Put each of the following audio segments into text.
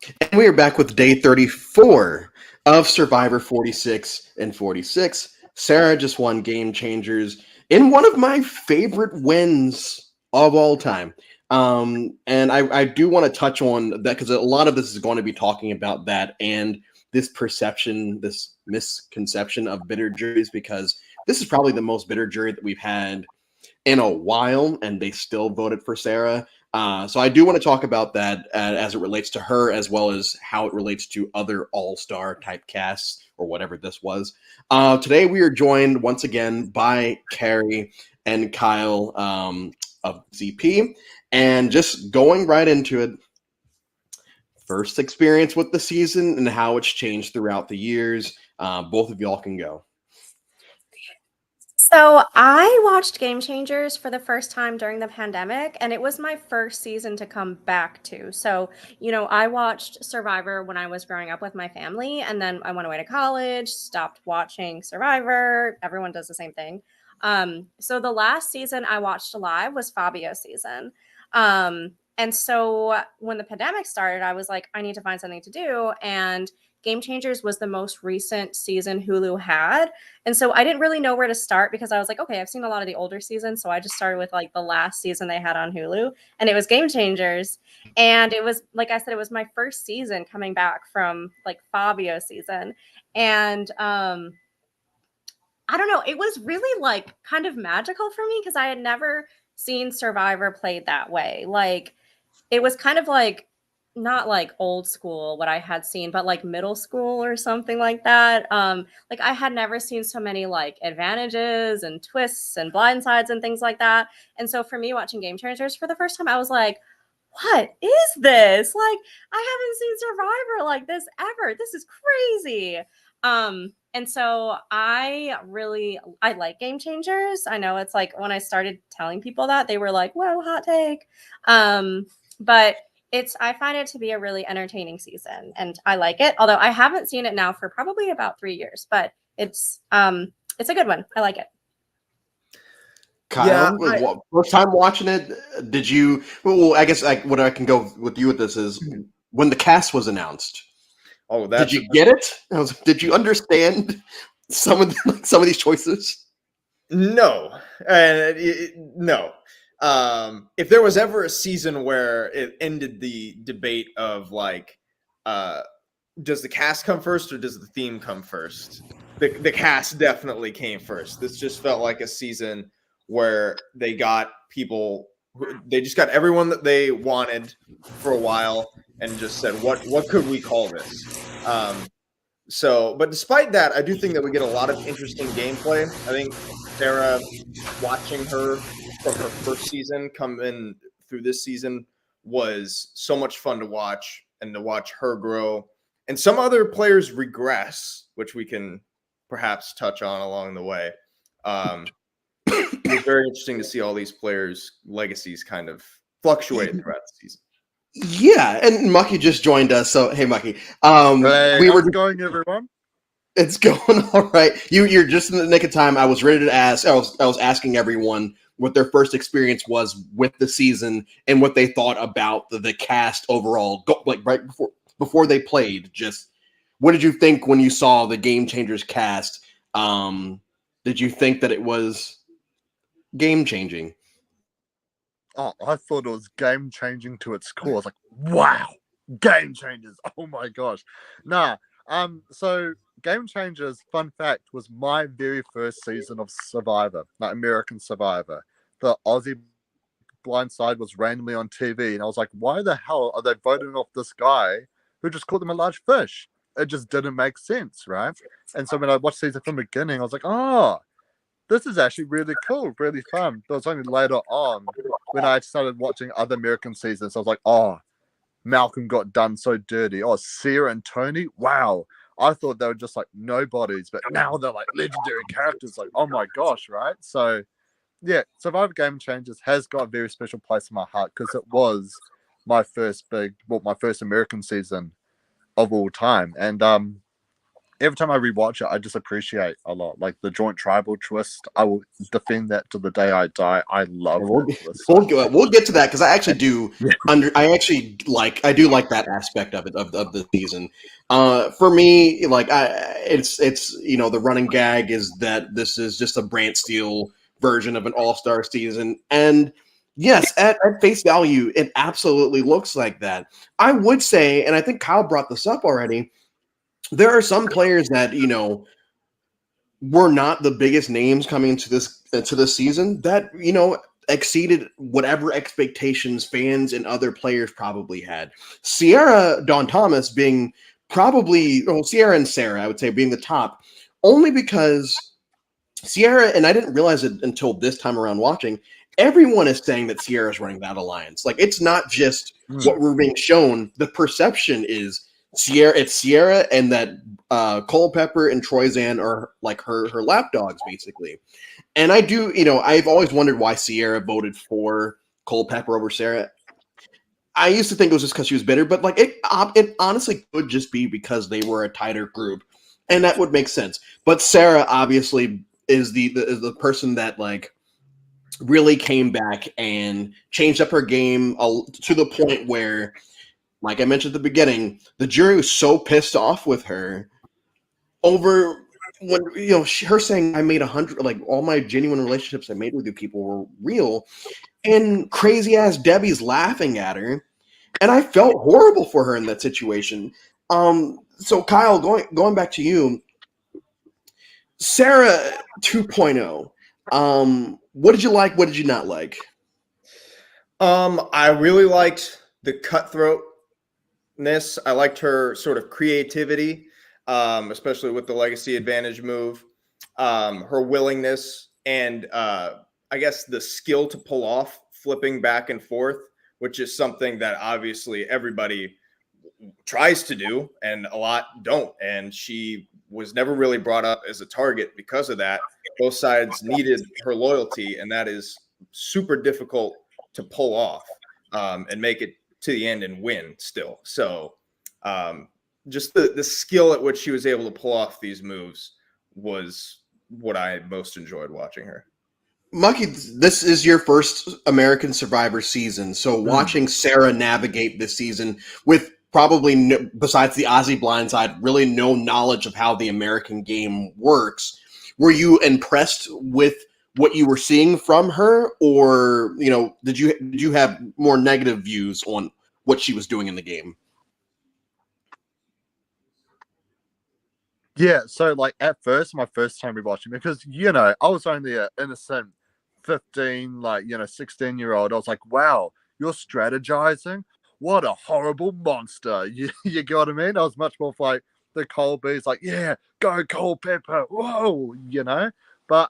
And we are back with day 34 of Survivor 46 and 46. Sarah just won Game Changers in one of my favorite wins of all time. And I do want to touch on that because a lot of this is going to be talking about that and this perception, this misconception of bitter juries, because this is probably the most bitter jury that we've had in a while, and they still voted for Sarah. So I do want to talk about that as it relates to her, as well as how it relates to other all-star type casts or whatever this was. Today we are joined once again by Carrie and Kyle of ZP, and just going right into it. First experience with the season and how it's changed throughout the years. Both of y'all can go. So I watched Game Changers for the first time during the pandemic, and it was my first season to come back to. So, I watched Survivor when I was growing up with my family, and then I went away to college, stopped watching Survivor. Everyone does the same thing. So the last season I watched live was Fabio's season. And so when the pandemic started, I was like, I need to find something to do. And Game Changers was the most recent season Hulu had. And so I didn't really know where to start because I was like, okay, I've seen a lot of the older seasons. So I just started with like the last season they had on Hulu, and it was Game Changers. And it was, like I said, it was my first season coming back from like Fabio's season. And I don't know, it was really like kind of magical for me because I had never seen Survivor played that way. Like it was kind of like not like old school what I had seen, but like middle school or something like that. Like I had never seen so many like advantages and twists and blindsides and things like that. And so for me watching Game Changers for the first time, I was like, what is this? Like I haven't seen Survivor like this ever. This is crazy. And so I like Game Changers. I know it's like when I started telling people that, they were like, whoa, hot take. But I find it to be a really entertaining season and I like it. Although I haven't seen it now for probably about 3 years, but it's a good one. I like it. Kyle, first time watching it, did you? Well, I guess what I can go with you with this is when the cast was announced. Oh, did you get it? Did you understand some of these choices? No, no. If there was ever a season where it ended the debate of like, does the cast come first or does the theme come first? The cast definitely came first. This just felt like a season where they got people, they just got everyone that they wanted for a while and just said, what could we call this? But despite that, I do think that we get a lot of interesting gameplay. I think Sarah, watching her from her first season come in through this season was so much fun to watch, and to watch her grow. And some other players regress, which we can perhaps touch on along the way. It was very interesting to see all these players' legacies kind of fluctuate throughout the season. Yeah, and Mucky just joined us. So hey, Mucky. Hey, how's it going, everyone? It's going all right. You're just in the nick of time. I was ready to ask. I was asking everyone what their first experience was with the season and what they thought about the cast overall. Like right before they played. Just what did you think when you saw the Game Changers cast? Did you think that it was game changing? Oh, I thought it was game changing to its core. I was like, wow, game changers. Oh my gosh. Nah. So Game Changers, fun fact, was my very first season of Survivor, like American Survivor. The Aussie blind side was randomly on TV, and I was like, why the hell are they voting off this guy who just called them a large fish? It just didn't make sense, right? And so when I watched season from the beginning, I was like, oh, this is actually really cool, really fun. But it was only later on when I started watching other American seasons, I was like, oh, Malcolm got done so dirty. Oh, Sarah and Tony, wow. I thought they were just like nobodies, but now they're like legendary characters. Like, oh my gosh, right? So, yeah, Survivor Game Changers has got a very special place in my heart because it was my first American season of all time. And every time I rewatch it, I just appreciate a lot. Like the joint tribal twist, I will defend that to the day I die. I love We'll, that twist. we'll get to that because I actually do Yeah. I do like that aspect of it of the season. For me, like it's the running gag is that this is just a Brant Steele version of an All-Star season, and yes, at face value, it absolutely looks like that. I would say, and I think Kyle brought this up already. There are some players that were not the biggest names coming into this season that exceeded whatever expectations fans and other players probably had. Sierra Dawn Thomas being Sierra and Sarah, I would say, being the top, only because Sierra, and I didn't realize it until this time around watching, everyone is saying that Sierra's running that alliance. Like, it's not just what we're being shown. The perception is Sierra and that Culpepper and Troyzan are like her lapdogs, basically. And I do, I've always wondered why Sierra voted for Culpepper over Sarah. I used to think it was just because she was bitter, but like it honestly could just be because they were a tighter group, and that would make sense. But Sarah obviously is the person that like really came back and changed up her game to the point where, like I mentioned at the beginning, the jury was so pissed off with her over when her saying I made 100, like all my genuine relationships I made with you people were real, and crazy ass Debbie's laughing at her. And I felt horrible for her in that situation. So Kyle, going back to you, Sarah 2.0. What did you like? What did you not like? I really liked the cutthroatness. I liked her sort of creativity, especially with the legacy advantage move. Her willingness and I guess the skill to pull off flipping back and forth, which is something that obviously everybody tries to do and a lot don't. And she was never really brought up as a target because of that. Both sides needed her loyalty, and that is super difficult to pull off and make it to the end and win still. So just the skill at which she was able to pull off these moves was what I most enjoyed watching her. Mucky, this is your first American Survivor season, so watching Sarah navigate this season with probably, besides the Aussie blindside, really no knowledge of how the American game works, were you impressed with what you were seeing from her, or did you have more negative views on what she was doing in the game? Yeah, so like at first, my first time rewatching, because I was only an innocent 15, 16-year-old. I was like, wow, you're strategizing? What a horrible monster. You get what I mean? I was much more like the Colby's like, yeah, go Culpepper. Whoa, But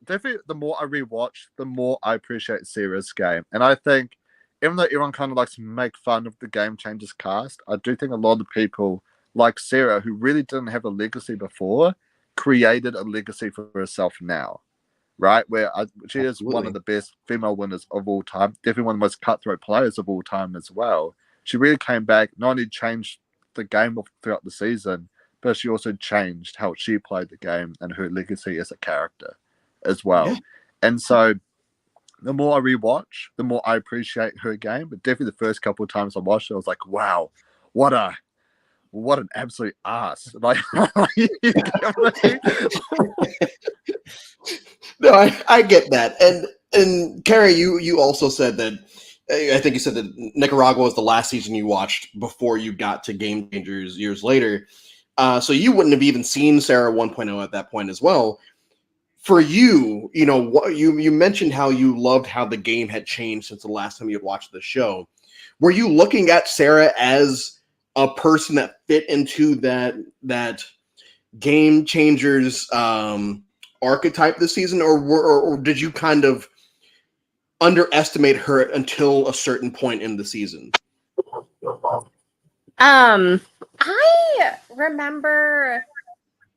definitely the more I rewatch, the more I appreciate Sarah's game. And I think even though everyone kind of likes to make fun of the Game Changers cast, I do think a lot of people like Sarah, who really didn't have a legacy before, created a legacy for herself now, right? Where she is one of the best female winners of all time, definitely one of the most cutthroat players of all time as well. She really came back, not only changed the game throughout the season, but she also changed how she played the game and her legacy as a character as well. Yeah. And so the more I rewatch, the more I appreciate her game. But definitely the first couple of times I watched it, I was like, wow, what an absolute ass. Like, no, I get that. And Carrie, you also said that, I think you said that Nicaragua was the last season you watched before you got to Game Changers years later. So you wouldn't have even seen Sarah 1.0 at that point as well. For you, you mentioned how you loved how the game had changed since the last time you had watched the show. Were you looking at Sarah as a person that fit into that Game Changers archetype this season, or did you kind of underestimate her until a certain point in the season? I remember.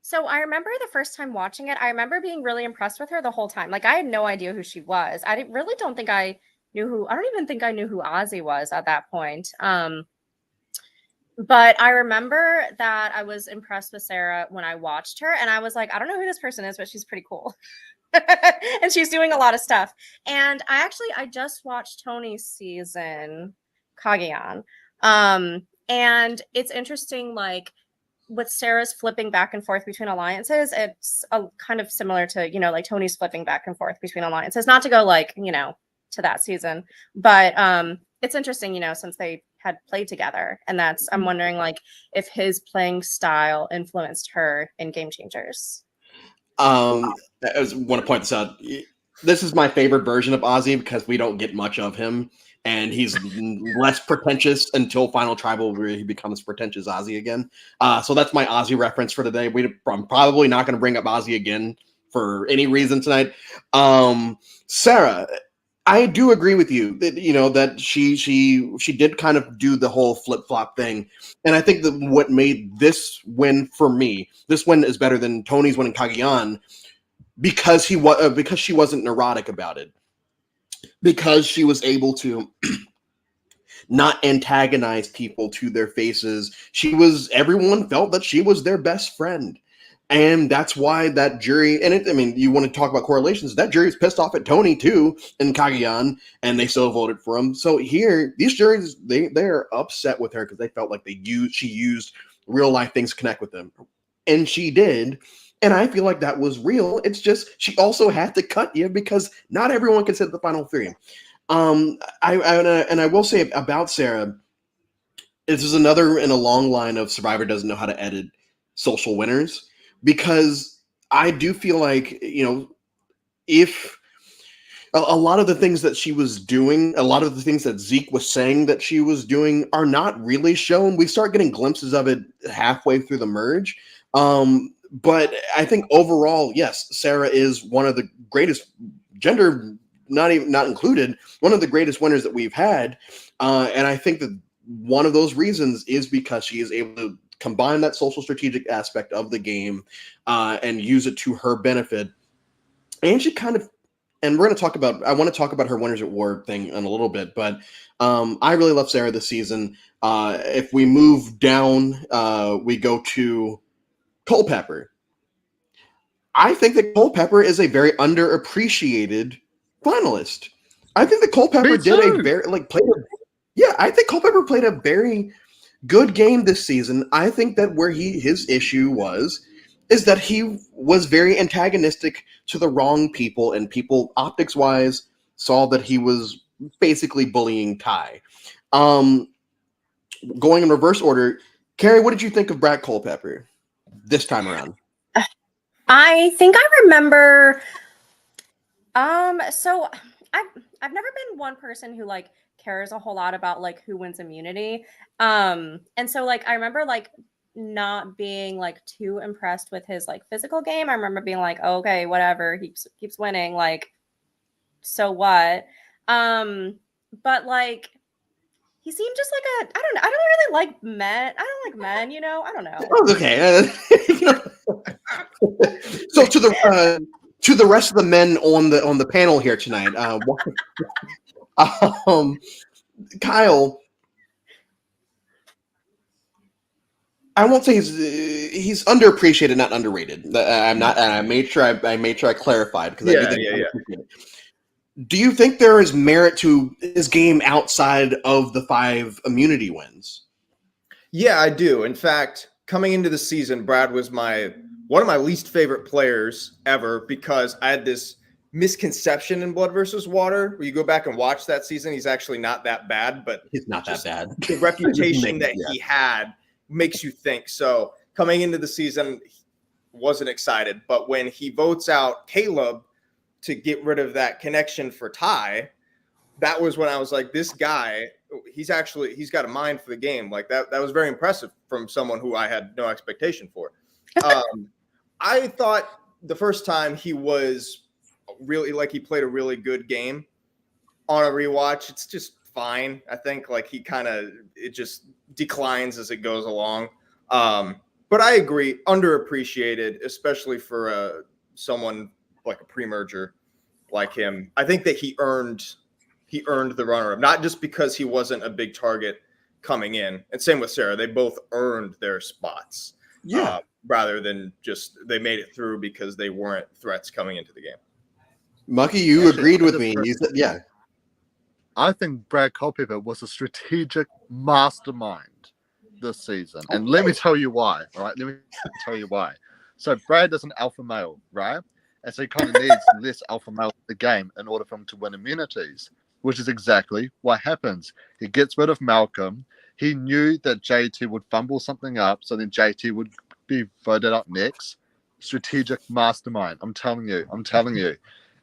So I remember the first time watching it, I remember being really impressed with her the whole time. Like, I had no idea who she was. I don't think I knew who, I don't even think I knew who Ozzy was at that point. But I remember that I was impressed with Sarah when I watched her, and I was like, I don't know who this person is, but she's pretty cool. And she's doing a lot of stuff. And I just watched Tony's season, Kageyan. And it's interesting, like with Sarah's flipping back and forth between alliances, it's kind of similar to, like Tony's flipping back and forth between alliances, not to go like, to that season, but it's interesting, since they had played together. And I'm wondering like if his playing style influenced her in Game Changers. I want to point this out. This is my favorite version of Ozzy because we don't get much of him, and he's less pretentious until Final Tribal, where he becomes pretentious Ozzy again. So that's my Ozzy reference for today. I'm probably not going to bring up Ozzy again for any reason tonight. Sarah, I do agree with you that that she did kind of do the whole flip flop thing, and I think that what made this win for me, this win is better than Tony's win in Kageyan, because she wasn't neurotic about it, because she was able to not antagonize people to their faces. Everyone felt that she was their best friend. And that's why that jury, you want to talk about correlations, that jury's pissed off at Tony too in Kageyan, and they still voted for him. So here, these juries, they're upset with her because they felt like she used real life things to connect with them. And she did. And I feel like that was real. It's just she also had to cut you because not everyone can sit the final three. I will say about Sarah, this is another in a long line of Survivor doesn't know how to edit social winners, because I do feel like, if a lot of the things that she was doing, a lot of the things that Zeke was saying that she was doing are not really shown. We start getting glimpses of it halfway through the merge. But I think overall, yes, Sarah is one of the greatest, gender not included, one of the greatest winners that we've had. And I think that one of those reasons is because she is able to combine that social strategic aspect of the game and use it to her benefit. And she kind of, and I want to talk about her Winners at War thing in a little bit, but I really love Sarah this season. If we move down, we go to Culpepper. I think that Culpepper is a very underappreciated finalist. I think that Culpepper I think Culpepper played a very good game this season. I think that where his issue is that he was very antagonistic to the wrong people, and people optics wise saw that he was basically bullying Ty. Going in reverse order, Carrie, what did you think of Brad Culpepper this time around? I think I remember. So I've never been one person who like cares a whole lot about like who wins immunity. And so like I remember like not being like too impressed with his like physical game. I remember being like, oh, okay, whatever, he keeps winning, like, so what? But like he seemed just like I don't really like men. I don't like men, I don't know. Oh, okay. So to the rest of the men on the panel here tonight, Kyle, I won't say he's underappreciated, not underrated. I'm not, and I made sure I clarified because I do think. Do you think there is merit to his game outside of the 5 immunity wins? Yeah, I do. In fact, coming into the season, Brad was one of my least favorite players ever, because I had this misconception in Blood versus Water where you go back and watch that season. He's actually not that bad, but he's not that bad. The reputation that he had makes you think. So coming into the season, wasn't excited. But when he votes out Caleb to get rid of that connection for Ty, that was when I was like, this guy, he's got a mind for the game. Like that was very impressive from someone who I had no expectation for. I thought the first time he was really, like, he played a really good game. On a rewatch, it's just fine. I think like it just declines as it goes along. But I agree, underappreciated, especially for someone like a pre-merger like him. I think that he earned the runner-up, not just because he wasn't a big target coming in, and same with Sarah. They both earned their spots. Yeah. Rather than just they made it through because they weren't threats coming into the game. Mucky, you Actually, agreed I with just me. heard- You said, yeah. I think Brad Culpepper was a strategic mastermind this season. And let me tell you why. All right. Let me tell you why. So Brad is an alpha male, right? And so he kind of needs less alpha male in the game in order for him to win immunities, which is exactly what happens. He gets rid of Malcolm. He knew that JT would fumble something up, so then JT would be voted up next. Strategic mastermind. I'm telling you.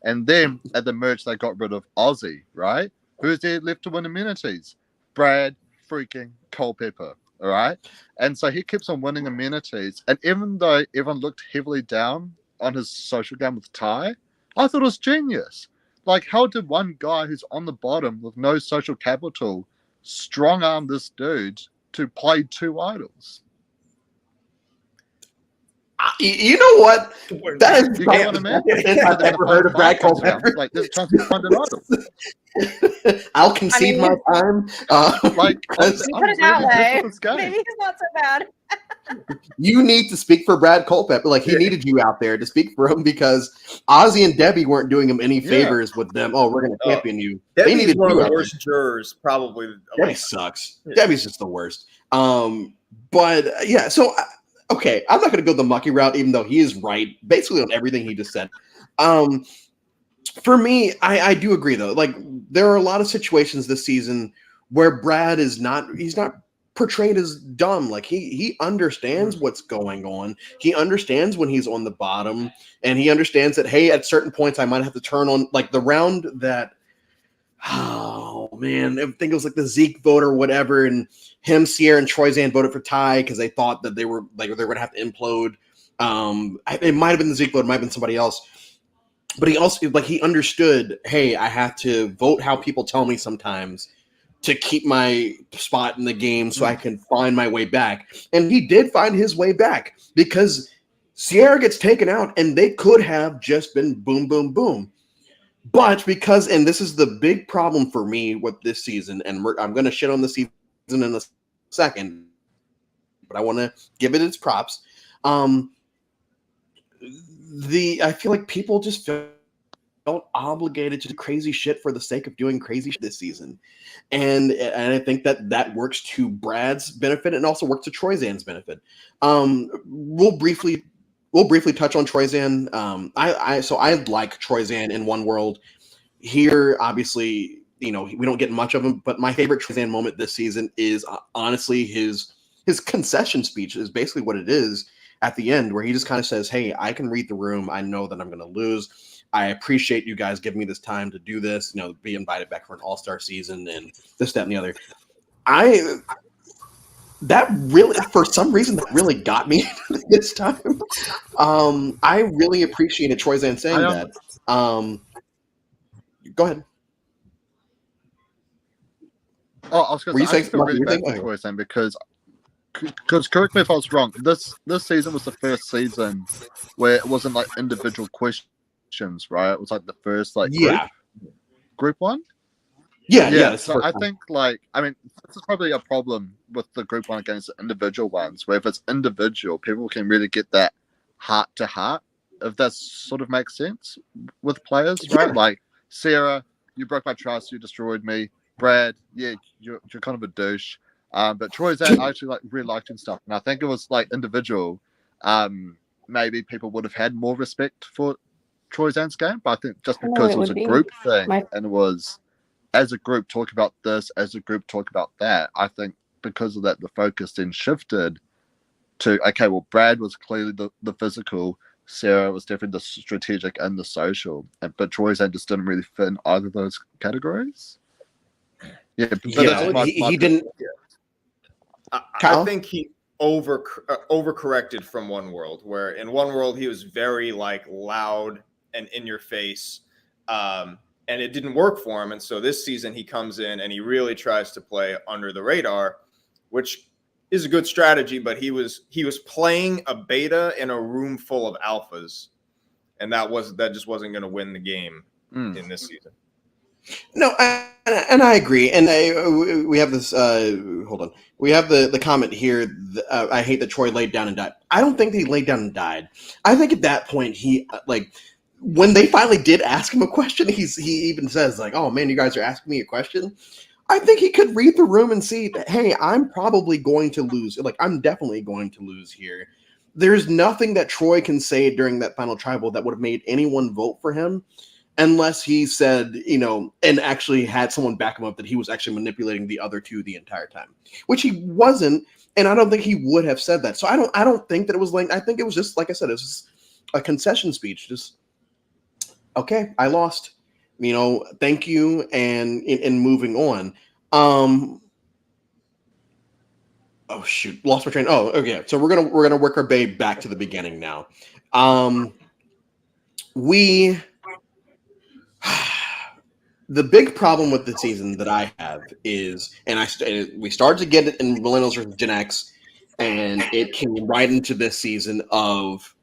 And then at the merge, they got rid of Ozzy, right? Who's there left to win immunities? Brad freaking Culpepper, all right? And so he keeps on winning immunities. And even though everyone looked heavily down on his social game with Ty, I thought it was genius. Like, how did one guy who's on the bottom with no social capital strong arm this dude to play two idols? You know what? That is You get what I mean? I've never heard of Brad Culpepper. Like, there's a chance to find an idol. I'll concede my time. Like, because You put it that way. This game. Maybe it's not so bad. you need to speak for Brad Culpepper. Like, he needed you out there to speak for him because Ozzy and Debbie weren't doing him any favors with them. Oh, we're going to champion you. They Debbie's needed one of you the out worst there. jurors, probably. Debbie sucks. Debbie's just the worst. But yeah, so okay, I'm not going to go the mucky route, even though he is right basically on everything he just said. For me, I do agree though. Like, there are a lot of situations this season where Brad is he's not portrayed as dumb. Like, he understands what's going on. He understands when he's on the bottom, and he understands that, hey, at certain points I might have to turn on, like the round that, oh man, I think it was like the Zeke vote or whatever, and him, Sierra, and Troyzan voted for Ty because they thought that they were going to have to implode. It might have been the Zeke vote, it might have been somebody else. But he also, like, he understood, hey, I have to vote how people tell me sometimes to keep my spot in the game so I can find my way back. And he did find his way back because Sierra gets taken out and they could have just been boom, boom, boom. But because, and this is the big problem for me with this season, and I'm going to shit on the season in a second, but I want to give it its props. I feel like people just felt obligated to do crazy shit for the sake of doing crazy shit this season. And I think that works to Brad's benefit and also works to Troyzan's benefit. We'll briefly touch on Troyzan. I like Troyzan in One World. Here, obviously, we don't get much of him, but my favorite Troyzan moment this season is honestly his concession speech is basically what it is at the end, where he just kind of says, hey, I can read the room. I know that I'm going to lose. I appreciate you guys giving me this time to do this, be invited back for an all-star season and this, that, and the other. That really, for some reason, that really got me this time. I really appreciated Troyzan saying that. Go ahead. Oh, I was going to say, I just feel really bad for Okay. Troyzan because correct me if I was wrong. This season was the first season where it wasn't like individual questions, right? It was like the first group one. Yeah. So I think this is probably a problem with the group one against the individual ones, where if it's individual, people can really get that heart to heart, if that sort of makes sense with players, right? Like, Sarah, you broke my trust, you destroyed me. Brad, yeah, you're kind of a douche. But Troyzan, I actually really liked and stuff, and I think it was like individual. Maybe people would have had more respect for Troyzan's game, but I think just because it was a group thing and it was as a group talk about this, as a group talk about that, I think because of that the focus then shifted to, okay, well, Brad was clearly the physical, Sarah was definitely the strategic and the social, but Troyzan just didn't really fit in either of those categories. Yeah, but he didn't. I think he overcorrected from One World, where in One World he was very loud and in your face, and it didn't work for him. And so this season he comes in and he really tries to play under the radar, which is a good strategy. But he was playing a beta in a room full of alphas, and that just wasn't going to win the game in this season. No, and I agree. And we have this. Hold on. We have the comment here. I hate that Troy laid down and died. I don't think that he laid down and died. I think at that point he like when they finally did ask him a question. He even says like, "Oh man, you guys are asking me a question." I think he could read the room and see that, hey, I'm probably going to lose. Like, I'm definitely going to lose here. There's nothing that Troy can say during that final tribal that would have made anyone vote for him unless he said, and actually had someone back him up that he was actually manipulating the other two the entire time, which he wasn't. And I don't think he would have said that. So I don't think that it was like, I think it was just, like I said, it was just a concession speech. Just, okay, I lost, thank you. And moving on. Oh shoot, lost my train. Oh, okay. So we're gonna work our way back to the beginning now. We the big problem with the season that I have is, we started to get it in Millennials versus Gen X, and it came right into this season of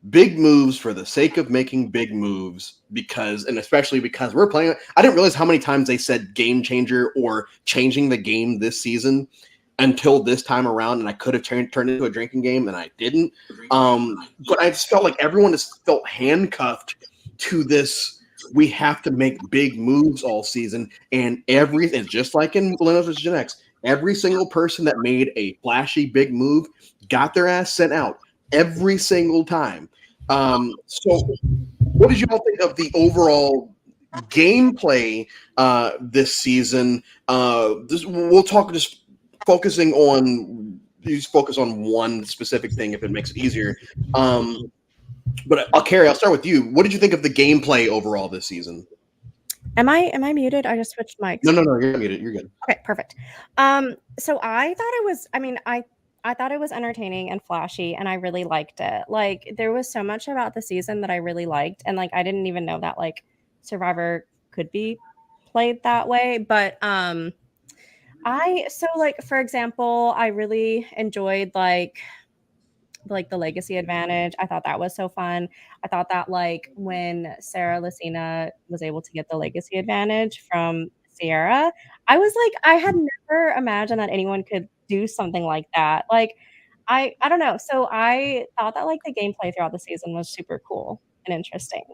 big moves for the sake of making big moves and especially because we're playing. I didn't realize how many times they said game changer or changing the game this season until this time around, and I could have turned into a drinking game, and I didn't. But I just felt like everyone just felt handcuffed to this. We have to make big moves all season, and it's just like in Millennials vs. Gen X. Every single person that made a flashy big move got their ass sent out every single time. So, what did you all think of the overall gameplay this season? We'll talk just focusing on focus on one specific thing if it makes it easier. But Carrie, I'll start with you. What did you think of the gameplay overall this season? Am I muted? I just switched mics. No, you're muted. You're good. Okay, perfect. So I thought it was. I mean, I thought it was entertaining and flashy, and I really liked it. Like, there was so much about the season that I really liked, and like I didn't even know that like Survivor could be played that way. But for example, I really enjoyed like the legacy advantage. I thought that was so fun. I thought that like when Sarah Lucina was able to get the legacy advantage from Sierra, I was like, I had never imagined that anyone could do something like that. Like, I don't know. So I thought that like the gameplay throughout the season was super cool and interesting.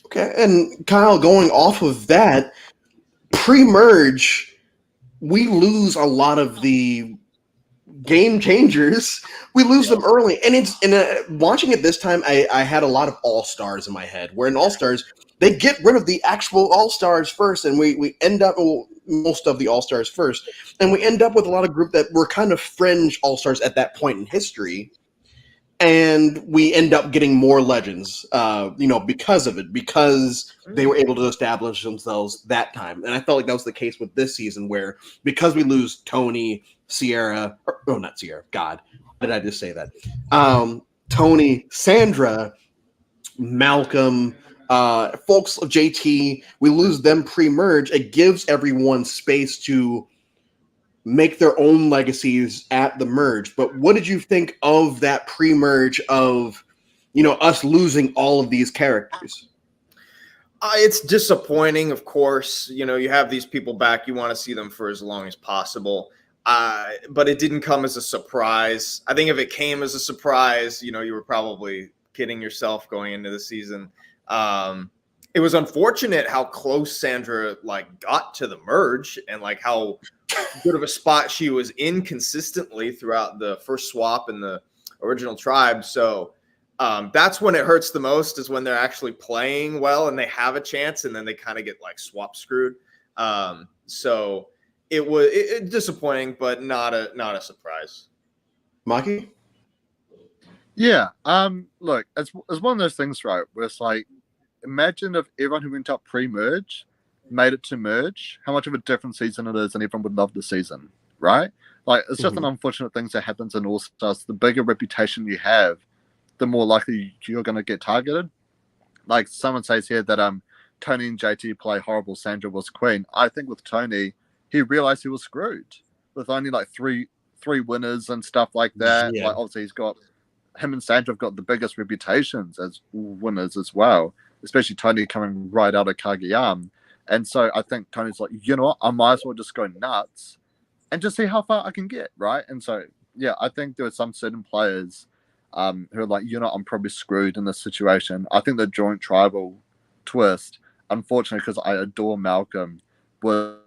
Okay, and Kyle, going off of that, pre-merge, we lose a lot of the game changers. We lose them early, and it's watching it this time. I had a lot of all stars in my head. Where in all stars, they get rid of the actual all stars first, and we end up most of the all stars first, and we end up with a lot of group that were kind of fringe all stars at that point in history. And we end up getting more legends, because of it, because they were able to establish themselves that time. And I felt like that was the case with this season, where because we lose Tony, Sierra, not Sierra, God, why did I just say that? Tony, Sandra, Malcolm, folks of JT, we lose them pre-merge. It gives everyone space to make their own legacies at the merge. But what did you think of that pre-merge of, us losing all of these characters? It's disappointing, of course. You have these people back. You want to see them for as long as possible. But it didn't come as a surprise. I think if it came as a surprise, you were probably kidding yourself going into the season. It was unfortunate how close Sandra got to the merge, and how good of a spot she was in consistently throughout the first swap and the original tribe. So that's when it hurts the most, is when they're actually playing well and they have a chance, and then they kind of get swap screwed. So it was disappointing, but not a surprise. Maki? Yeah. Look, it's one of those things, right, where it's like, imagine if everyone who went up pre-merge made it to merge, how much of a different season it is, and everyone would love the season, right? It's just an unfortunate thing that happens in All Stars. The bigger reputation you have, the more likely you're going to get targeted. Like someone says here that Tony and JT play horrible, Sandra was queen. I think with Tony, he realized he was screwed with only three winners and stuff like that. Yeah. Obviously him and Sandra have got the biggest reputations as winners as well, especially Tony coming right out of Kageyam. And so I think Tony's like, you know what, I might as well just go nuts and just see how far I can get, right? And so, yeah, I think there are some certain players who are like, you know, I'm probably screwed in this situation. I think the joint tribal twist, unfortunately, because I adore Malcolm, was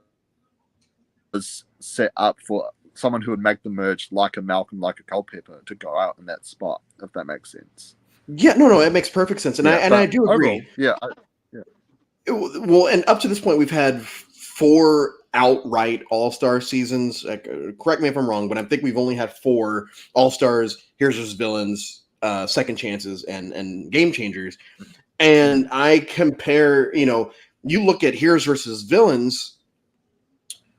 set up for someone who would make the merge like a Malcolm, like a Culpepper, to go out in that spot, if that makes sense. Yeah, no, it makes perfect sense, and I do agree. Overall, Well, and up to this point, we've had 4 outright All-Star seasons. Correct me if I'm wrong, but I think we've only had 4 All-Stars, Heroes vs. Villains, Second Chances, and Game Changers. And I compare, you look at Heroes versus Villains,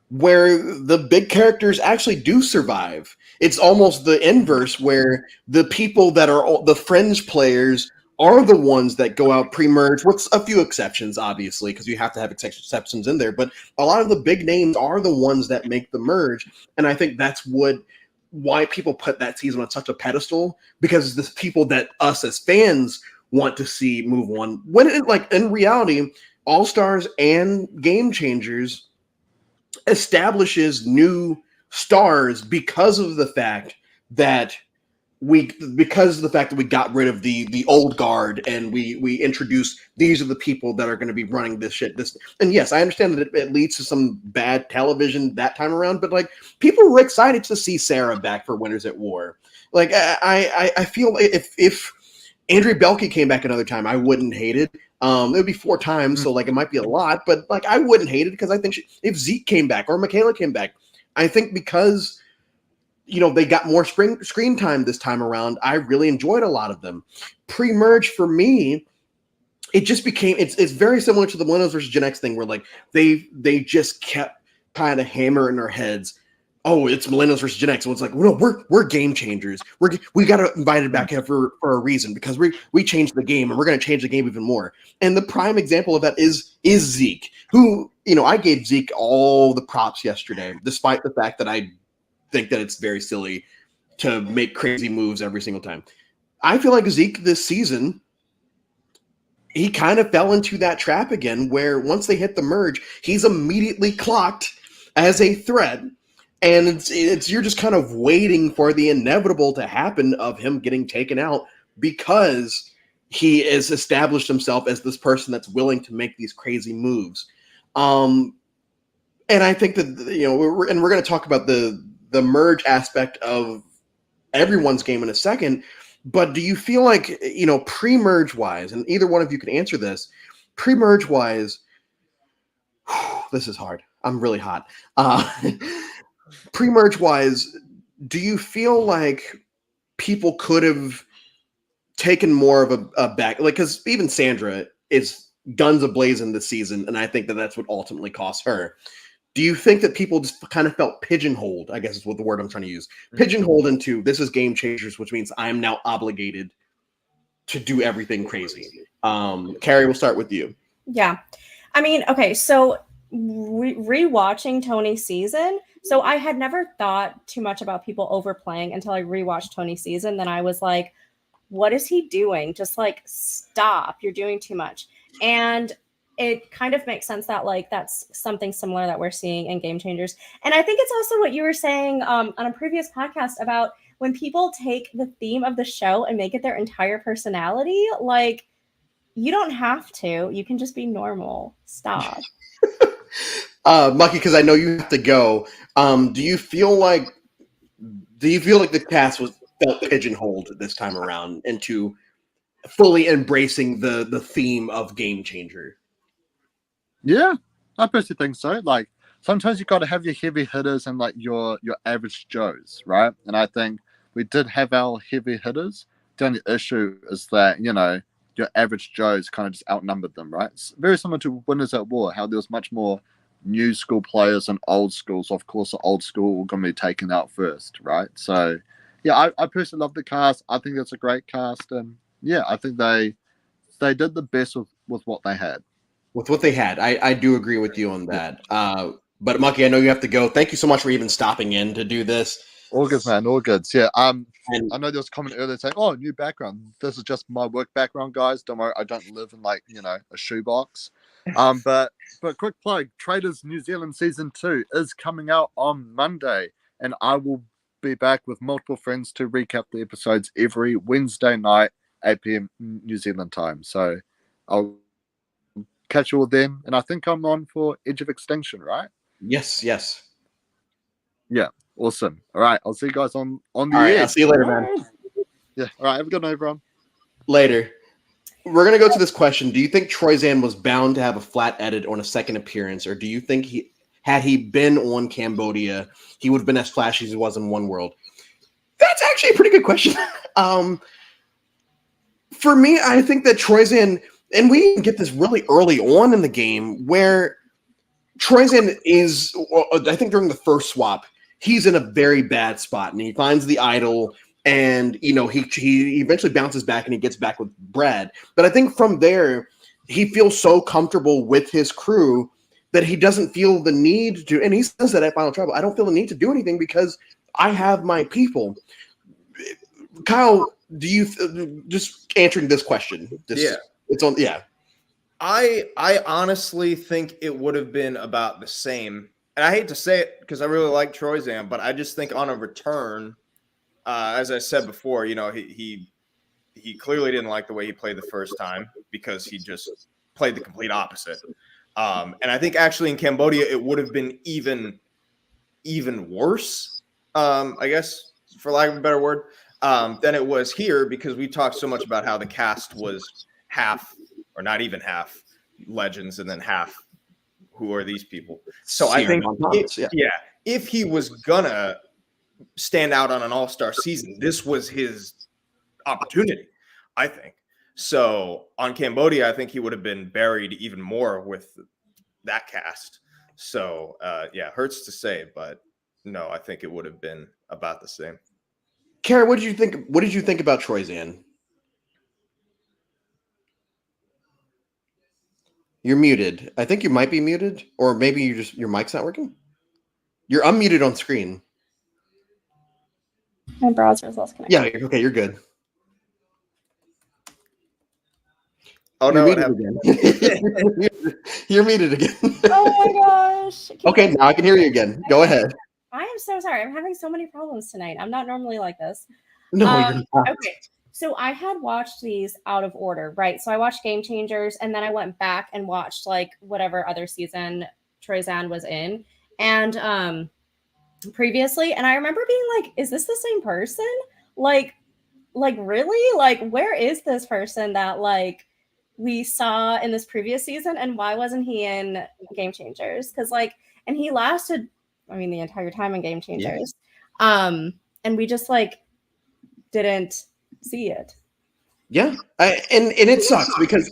where the big characters actually do survive. It's almost the inverse, where the people that are the fringe players are the ones that go out pre-merge, with a few exceptions, obviously, because you have to have exceptions in there. But a lot of the big names are the ones that make the merge, and I think that's why people put that season on such a pedestal, because the people that us as fans want to see move on. When in reality, All-Stars and Game Changers establishes new stars because of the fact that we got rid of the old guard, and we introduced, these are the people that are going to be running this shit. And yes, I understand that it leads to some bad television that time around, but like, people were excited to see Sarah back for Winners at War. Like, I feel if Andrea Belke came back another time, I wouldn't hate it. It would be 4 times, so like, it might be a lot, but like, I wouldn't hate it, because I think if Zeke came back or Michaela came back, I think because they got more screen time this time around, I really enjoyed a lot of them. Pre-merge for me, it just became it's very similar to the Millennials versus Gen X thing, where like they just kept kind of hammering their heads. Oh, it's Millennials versus Gen X. So it's like, no, we're game changers. We got to invite it back here for a reason, because we changed the game, and we're going to change the game even more. And the prime example of that is Zeke, who I gave Zeke all the props yesterday, despite the fact that I think that it's very silly to make crazy moves every single time. I feel like Zeke this season, he kind of fell into that trap again, where once they hit the merge, he's immediately clocked as a threat. And it's you're just kind of waiting for the inevitable to happen of him getting taken out, because he has established himself as this person that's willing to make these crazy moves. And I think that we're going to talk about the merge aspect of everyone's game in a second. But do you feel like, pre-merge wise, and either one of you can answer this, pre-merge wise, this is hard. I'm really hot. Pre-merge wise, do you feel like people could have taken more of a back, like, because even Sandra is guns ablazing this season, and I think that that's what ultimately cost her. Do you think that people just kind of felt pigeonholed, I guess is what the word I'm trying to use, pigeonholed into, this is Game Changers, which means I'm now obligated to do everything crazy? Carrie, we'll start with you. Yeah. I mean, okay, so rewatching Tony's season, so I had never thought too much about people overplaying until I rewatched Tony's season. Then I was like, what is he doing? Just like, stop, you're doing too much. And it kind of makes sense that like that's something similar that we're seeing in Game Changers. And I think it's also what you were saying on a previous podcast about when people take the theme of the show and make it their entire personality. Like, you don't have to. You can just be normal. Stop. Mucky, because I know you have to go. Do you feel like the cast felt pigeonholed this time around into fully embracing the theme of Game Changer? Yeah, I personally think so. Like, sometimes you got to have your heavy hitters and like your average Joes, right? And I think we did have our heavy hitters. The only issue is that your average Joes kind of just outnumbered them, right? It's very similar to Winners at War, how there was much more new school players and old schools. Of course, the old school are going to be taken out first, right? So, yeah, I personally love the cast. I think it's a great cast, and yeah, I think they did the best with what they had. With what they had, I do agree with you on that. But Mucky, I know you have to go. Thank you so much for even stopping in to do this. All good, man. All good. Yeah. I know there was a comment earlier saying, "Oh, new background. This is just my work background, guys. Don't worry, I don't live in a shoebox." But quick plug: Traders New Zealand season 2 is coming out on Monday, and I will be back with multiple friends to recap the episodes every Wednesday night, 8 p.m. New Zealand time. So I'll catch you all then, and I think I'm on for Edge of Extinction, right? Yes, yes. Yeah, awesome. All right, I'll see you guys on the All right, edge. I'll see you later, man. Yeah, all right, have a good night, everyone. Later. We're gonna go to this question. Do you think Troyzan was bound to have a flat edit on a second appearance, or do you think had he been on Cambodia, he would have been as flashy as he was in One World? That's actually a pretty good question. For me, I think that Troyzan, and we get this really early on in the game, where Troyzan is, I think during the first swap, he's in a very bad spot, and he finds the idol, and he eventually bounces back, and he gets back with Brad. But I think from there, he feels so comfortable with his crew that he doesn't feel the need to, and he says that at Final Trouble, I don't feel the need to do anything because I have my people. Kyle, do you just answering this question? Yeah. It's on. Yeah. I honestly think it would have been about the same. And I hate to say it because I really like Troyzan, but I just think on a return, as I said before, he clearly didn't like the way he played the first time because he just played the complete opposite. And I think actually in Cambodia it would have been even worse, I guess, for lack of a better word, than it was here, because we talked so much about how the cast was half, or not even half, legends, and then half who are these people. So I think if he was gonna stand out on an all-star season, this was his opportunity, I think. So on Cambodia, I think he would have been buried even more with that cast. So hurts to say, but no, I think it would have been about the same. Kara, what did you think? What did you think about Troyzan? You're muted. I think you might be muted, or maybe your mic's not working. You're unmuted on screen. My browser is lost connection. Yeah, okay, you're good. Oh, you're no, muted again. You're muted again. Oh my gosh. Okay, now I can hear you again. Go ahead. I am so sorry. I'm having so many problems tonight. I'm not normally like this. No, you're not. Okay. So I had watched these out of order, right? So I watched Game Changers, and then I went back and watched like whatever other season Troyzan was in. And previously, and I remember being like, is this the same person? Like really? Like, where is this person that like we saw in this previous season, and why wasn't he in Game Changers? Because like, and he lasted, I mean, the entire time in Game Changers. Yeah. And we just like didn't see it. Yeah, and it sucks because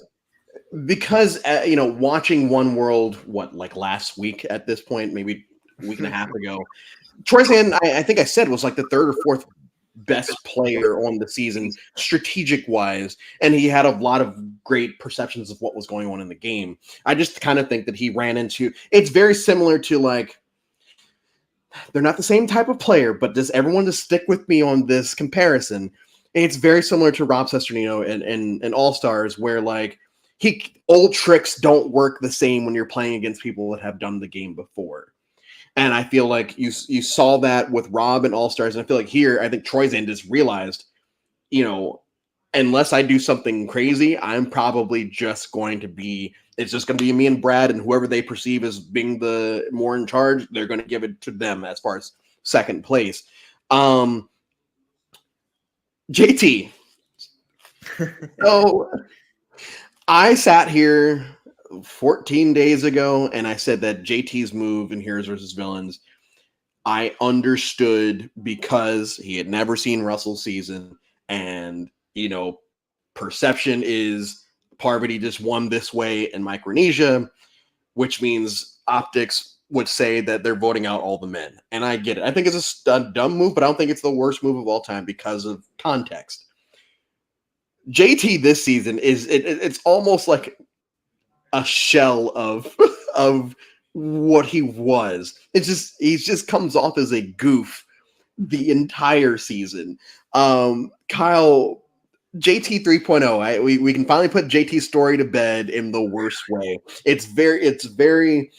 watching One World, like last week at this point, maybe a week and a half ago, Troyzan, I think I said, was like the third or fourth best player on the season, strategic wise, and he had a lot of great perceptions of what was going on in the game. I just kind of think that he ran into, it's very similar to like, they're not the same type of player, but does everyone just stick with me on this comparison? It's very similar to Rob Sesternino and All Stars, where like old tricks don't work the same when you're playing against people that have done the game before. And I feel like you saw that with Rob and All Stars, and I feel like here, I think Troyzan just realized, unless I do something crazy, I'm probably just going to be. It's just going to be me and Brad, and whoever they perceive as being the more in charge, they're going to give it to them as far as second place. JT. So I sat here 14 days ago and I said that JT's move in Heroes versus Villains, I understood because he had never seen Russell's season, and perception is Parvati just won this way in Micronesia, which means optics would say that they're voting out all the men. And I get it. I think it's a dumb move, but I don't think it's the worst move of all time because of context. JT this season it's almost like a shell of what he was. It's just he just comes off as a goof the entire season. Kyle, JT 3.0. We can finally put JT's story to bed in the worst way. It's very.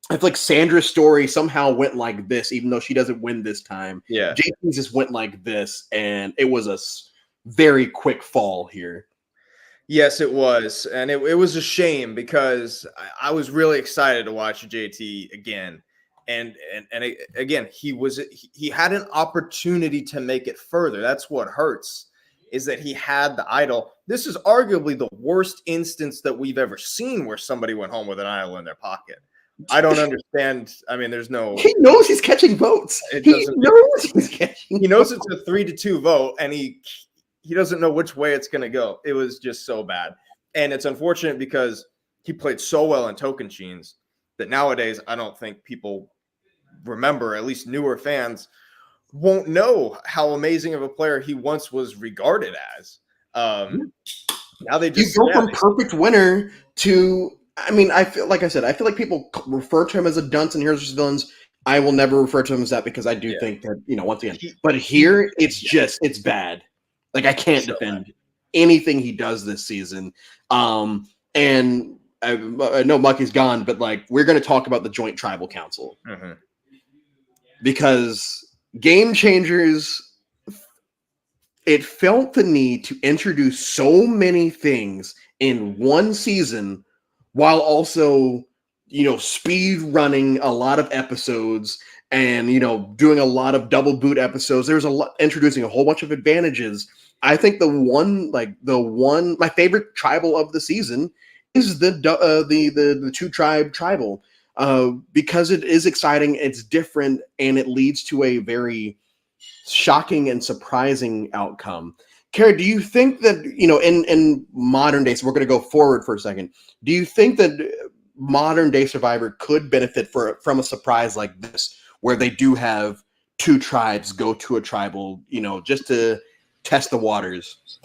I feel like Sandra's story somehow went like this, even though she doesn't win this time. Yeah. JT's just went like this, and it was a very quick fall here. Yes, it was. And it was a shame because I was really excited to watch JT again. And again, he had an opportunity to make it further. That's what hurts, is that he had the idol. This is arguably the worst instance that we've ever seen where somebody went home with an idol in their pocket. I don't understand. I mean, there's no. He knows he's catching votes. He knows he's catching. He knows it's a 3-2 vote, and he doesn't know which way it's going to go. It was just so bad, and it's unfortunate because he played so well in Tocantins that nowadays I don't think people remember. At least newer fans won't know how amazing of a player he once was regarded as. Now they just go from perfect winner to. I mean, I feel like people refer to him as a dunce in Heroes vs. Villains. I will never refer to him as that because I do think that, once again, but here it's bad. Like, I can't defend anything he does this season. And I know Mucky's gone, but like, we're going to talk about the Joint Tribal Council because Game Changers, it felt the need to introduce so many things in one season while also, speed running a lot of episodes and, doing a lot of double boot episodes. There's introducing a whole bunch of advantages. I think my favorite tribal of the season is the two tribal because it is exciting, it's different, and it leads to a very shocking and surprising outcome. Kara, do you think that, in modern days, so we're going to go forward for a second, do you think that modern day Survivor could benefit from a surprise like this, where they do have two tribes go to a tribal, just to test the waters?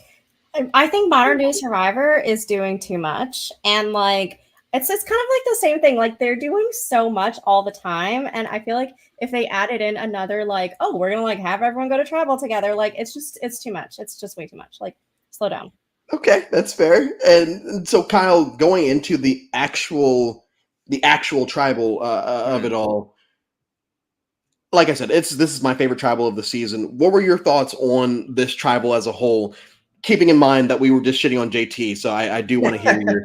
I think modern day Survivor is doing too much, and like it's kind of like the same thing. Like, they're doing so much all the time, and I feel like if they added in another, like, oh, we're gonna like have everyone go to tribal together, like it's too much. It's just way too much. Like, slow down. Okay, that's fair. And so, Kyle, going into the actual tribal of it all, like I said, this is my favorite tribal of the season. What were your thoughts on this tribal as a whole? Keeping in mind that we were just shitting on JT, so I do want to hear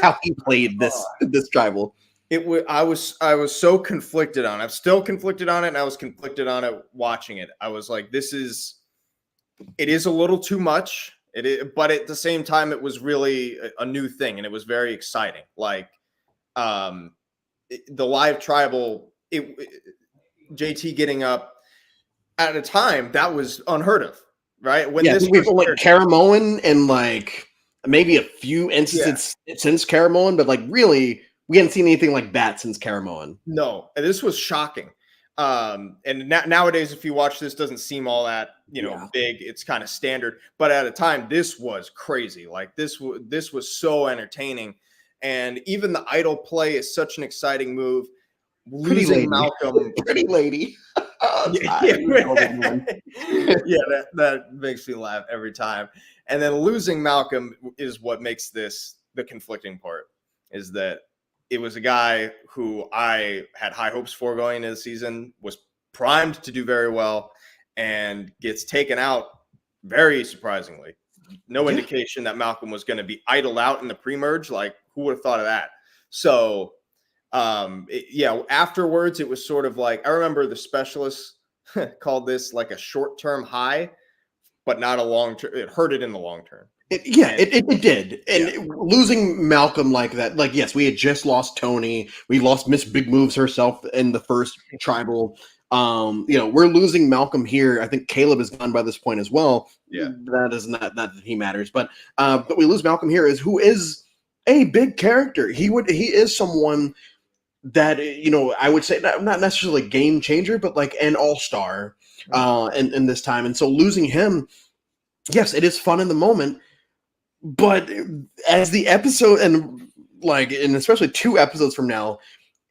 how he played this tribal. I was so conflicted on it. I'm still conflicted on it, and I was conflicted on it watching it. I was like, it is a little too much. But at the same time, it was really a new thing, and it was very exciting. Like, the live tribal, JT getting up at a time that was unheard of, right? When this we've like Caramoan and like maybe a few instances since Caramoan, but like really, we hadn't seen anything like that since Caramoan. No, and this was shocking. And nowadays, if you watch this, doesn't seem all that big. It's kind of standard, but at a time, this was crazy. Like, this was so entertaining, and even the idol play is such an exciting move. Losing Malcolm, pretty lady. That makes me laugh every time. And then losing Malcolm is what makes this the conflicting part. Is that it was a guy who I had high hopes for going into the season, was primed to do very well, and gets taken out very surprisingly. No indication that Malcolm was going to be idled out in the pre-merge. Like, who would have thought of that? So, afterwards, it was sort of like, I remember the specialists called this like a short-term high, but not a long-term. It hurt it in the long term. It did. And losing Malcolm like that, like, yes, we had just lost Tony. We lost Miss Big Moves herself in the first tribal. We're losing Malcolm here. I think Caleb is gone by this point as well. Yeah. That is not that he matters. But we lose Malcolm here, who is a big character. He is someone that, I would say not necessarily a game changer, but like an all-star in this time. And so losing him, yes, it is fun in the moment. But as the episode, and especially 2 episodes from now,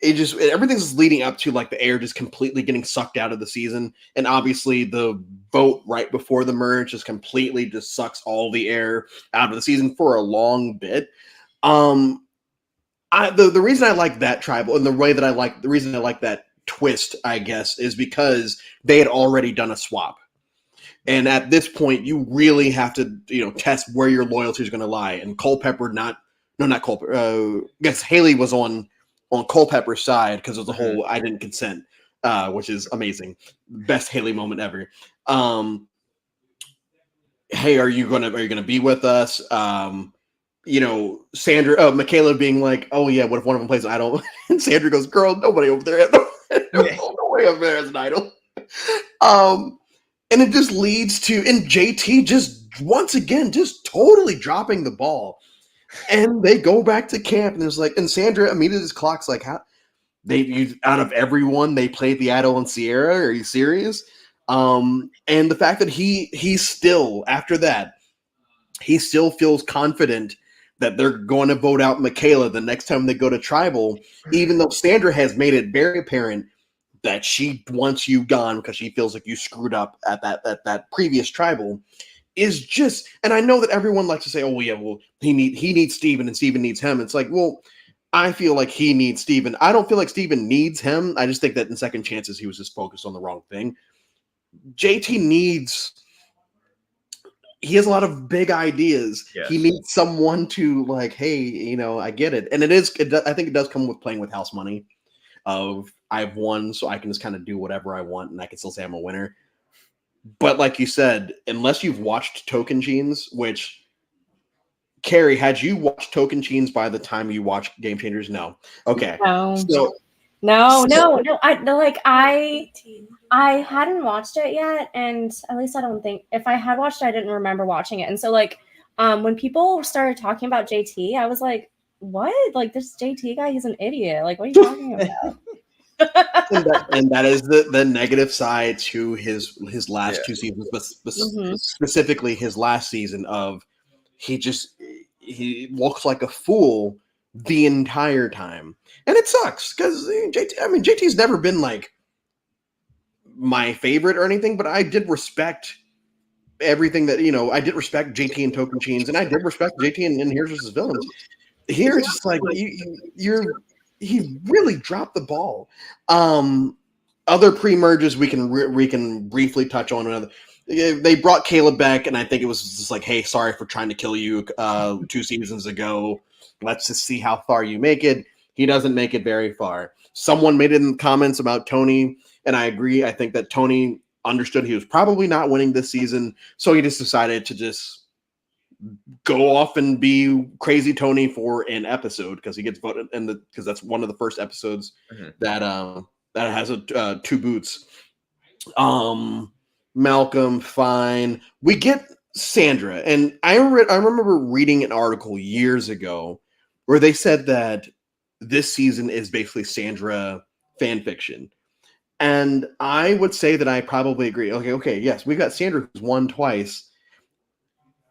everything's leading up to like the air just completely getting sucked out of the season, and obviously the vote right before the merge just completely just sucks all the air out of the season for a long bit. The reason I like that tribal and the reason I like that twist, I guess, is because they had already done a swap. And at this point, you really have to, test where your loyalty is going to lie. And Culpepper, not Culpepper. I guess Haley was on Culpepper's side because of the whole "I didn't consent," which is amazing, best Haley moment ever. Hey, are you gonna be with us? Sandra, Michaela being like, "Oh yeah, what if one of them plays an idol?" And Sandra goes, "Girl, nobody over there, nobody over there has an idol." And it just leads to, and JT just once again just totally dropping the ball. And they go back to camp, and there's and Sandra immediately just clocks like, how out of everyone they played the Idol and Sierra. Are you serious? And the fact that he's still after that, he still feels confident that they're going to vote out Michaela the next time they go to tribal, even though Sandra has made it very apparent that she wants you gone because she feels like you screwed up at that previous tribal, is just, and I know that everyone likes to say, oh yeah, well, he needs Steven and Steven needs him. It's like, well, I feel like he needs Steven. I don't feel like Steven needs him. I just think that in second chances he was just focused on the wrong thing. JT he has a lot of big ideas. Yes. He needs someone to like, hey, I get it. And I think it does come with playing with house money. I've won, so I can just kind of do whatever I want, and I can still say I'm a winner. But like you said, unless you've watched Token Genes, which, Carrie, had you watched Token Genes by the time you watched Game Changers? No. Okay. No. So I hadn't watched it yet, and at least I don't think, if I had watched it, I didn't remember watching it. And so when people started talking about JT, I was like, what? Like, this JT guy, he's an idiot. Like, what are you talking about? and that is the negative side to his last two seasons, but specifically his last season of he looks like a fool the entire time, and it sucks because JT's never been like my favorite or anything, but I did respect everything that I did respect JT and Token Chains, and I did respect JT and Heroes vs. Villains. Here it's just like he really dropped the ball. Other pre-merges we can briefly touch on another. They brought Caleb back, and I think it was just like, hey, sorry for trying to kill you 2 seasons ago. Let's just see how far you make it. He doesn't make it very far. Someone made it in the comments about Tony, and I agree. I think that Tony understood he was probably not winning this season, so he just decided to just go off and be crazy Tony for an episode because he gets voted because that's one of the first episodes that has 2 boots. Malcolm, fine. We get Sandra, and I remember reading an article years ago where they said that this season is basically Sandra fan fiction. And I would say that I probably agree. Okay, yes, we've got Sandra who's won twice.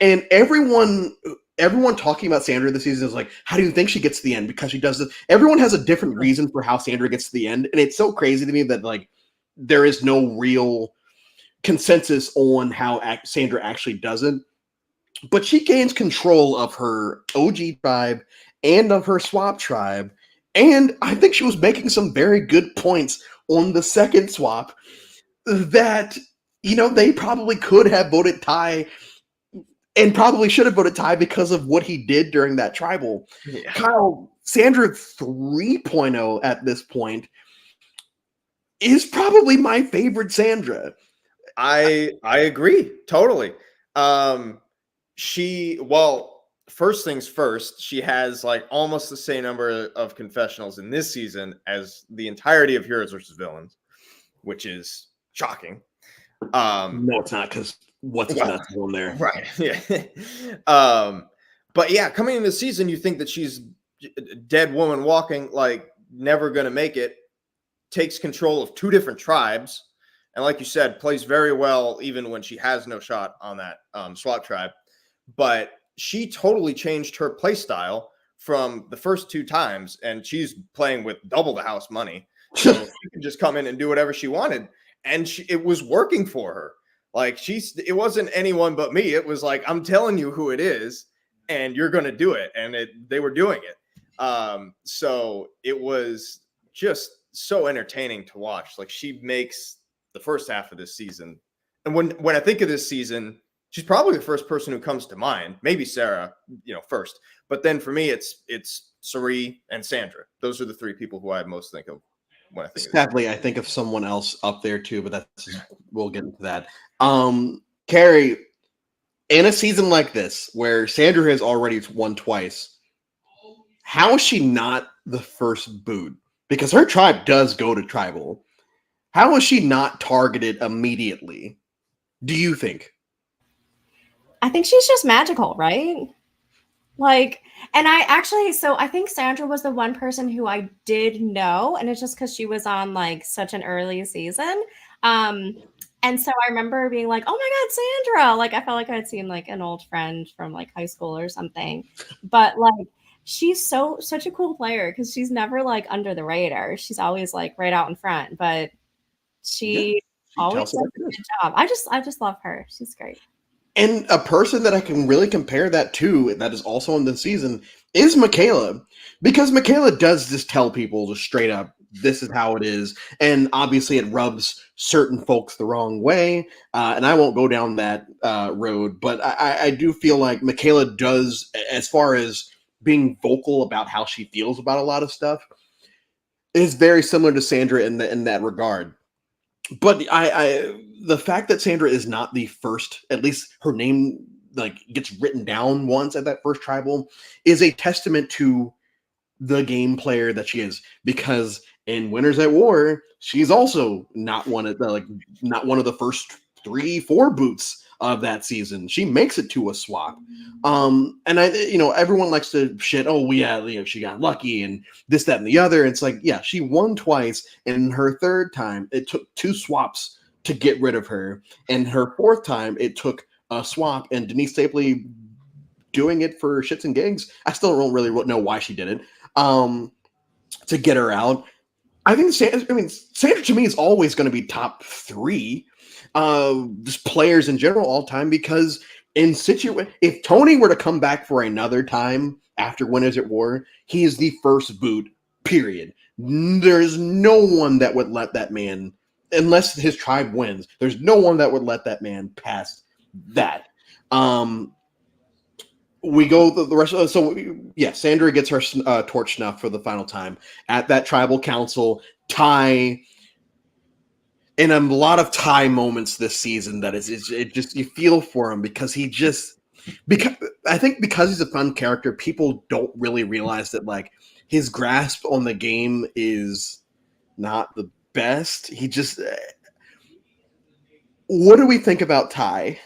And everyone talking about Sandra this season is like, how do you think she gets to the end? Because she does this. Everyone has a different reason for how Sandra gets to the end. And it's so crazy to me that like there is no real consensus on how Sandra actually does it. But she gains control of her OG tribe and of her swap tribe. And I think she was making some very good points on the second swap that, they probably could have voted Ty and probably should have voted Ty because of what he did during that tribal. Yeah. Kyle, Sandra 3.0 at this point is probably my favorite Sandra. I agree totally. First things first, she has like almost the same number of confessionals in this season as the entirety of Heroes vs. Villains, which is shocking. No, it's not, because what's not on there, right? Yeah. But yeah, coming into the season, you think that she's a dead woman walking, like never gonna make it. Takes control of 2 different tribes, and like you said, plays very well even when she has no shot on that swap tribe. But she totally changed her play style from the first 2 times, and she's playing with double the house money. So she could just come in and do whatever she wanted. And it was working for her. Like it wasn't anyone but me. It was like, I'm telling you who it is, and you're going to do it. And they were doing it. So it was just so entertaining to watch. Like, she makes the first half of this season. And when I think of this season, she's probably the first person who comes to mind. Maybe Sarah, first. But then for me, it's Sari and Sandra. Those are the 3 people who I most think of when I think Sadly, I think of someone else up there too, but we'll get into that. Carrie, in a season like this, where Sandra has already won twice, how is she not the first boot? Because her tribe does go to tribal. How is she not targeted immediately? Do you think? I think she's just magical, right? Like, and I think Sandra was the one person who I did know, and it's just because she was on like such an early season. And so I remember being like, oh my God, Sandra. Like, I felt like I had seen like an old friend from like high school or something. But like, she's such a cool player because she's never like under the radar. She's always like right out in front, but she always does a good job. I just love her. She's great. And a person that I can really compare that to, that is also in the season, is Michaela. Because Michaela does just tell people just straight up, this is how it is. And obviously it rubs certain folks the wrong way. And I won't go down that road. But I do feel like Michaela does, as far as being vocal about how she feels about a lot of stuff, is very similar to Sandra in that regard. But the fact that Sandra is not the first, at least her name like gets written down once at that first tribal, is a testament to the game player that she is. Because in Winners at War, she's also not one of the first 3-4 boots of that season. She makes it to a swap. And everyone likes to shit, oh yeah, she got lucky and this, that, and the other. And it's like, yeah, she won twice, and her third time it took 2 swaps to get rid of her, and her fourth time it took a swap and Denise Stapley doing it for shits and gigs. I still don't really know why she did it to get her out. I think Sandra to me is always going to be top 3 just players in general all time, because if Tony were to come back for another time after Winners at War, he is the first boot, period. There's no one that would let that man, unless his tribe wins, there's no one that would let that man pass that. We go the rest of Sandra gets her torch snuffed for the final time at that tribal council. Ty, in a lot of Ty moments this season, you feel for him because I think because he's a fun character, people don't really realize that like his grasp on the game is not the best. What do we think about Ty?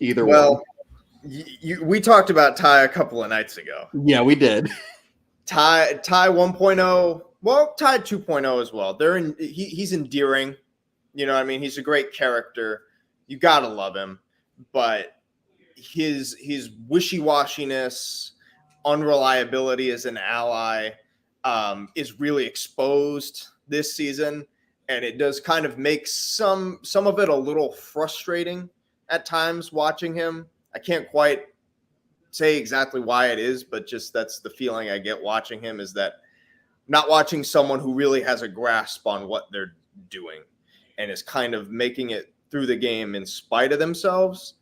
Either one. We talked about Ty a couple of nights ago. Yeah, we did. Ty 1.0, well, Ty 2.0 as well. He's endearing. You know what I mean? He's a great character. You got to love him. But his wishy-washiness, unreliability as an ally is really exposed this season. And it does kind of make some of it a little frustrating at times watching him. I can't quite say exactly why it is, but just that's the feeling I get watching him, is that not watching someone who really has a grasp on what they're doing and is kind of making it through the game in spite of themselves.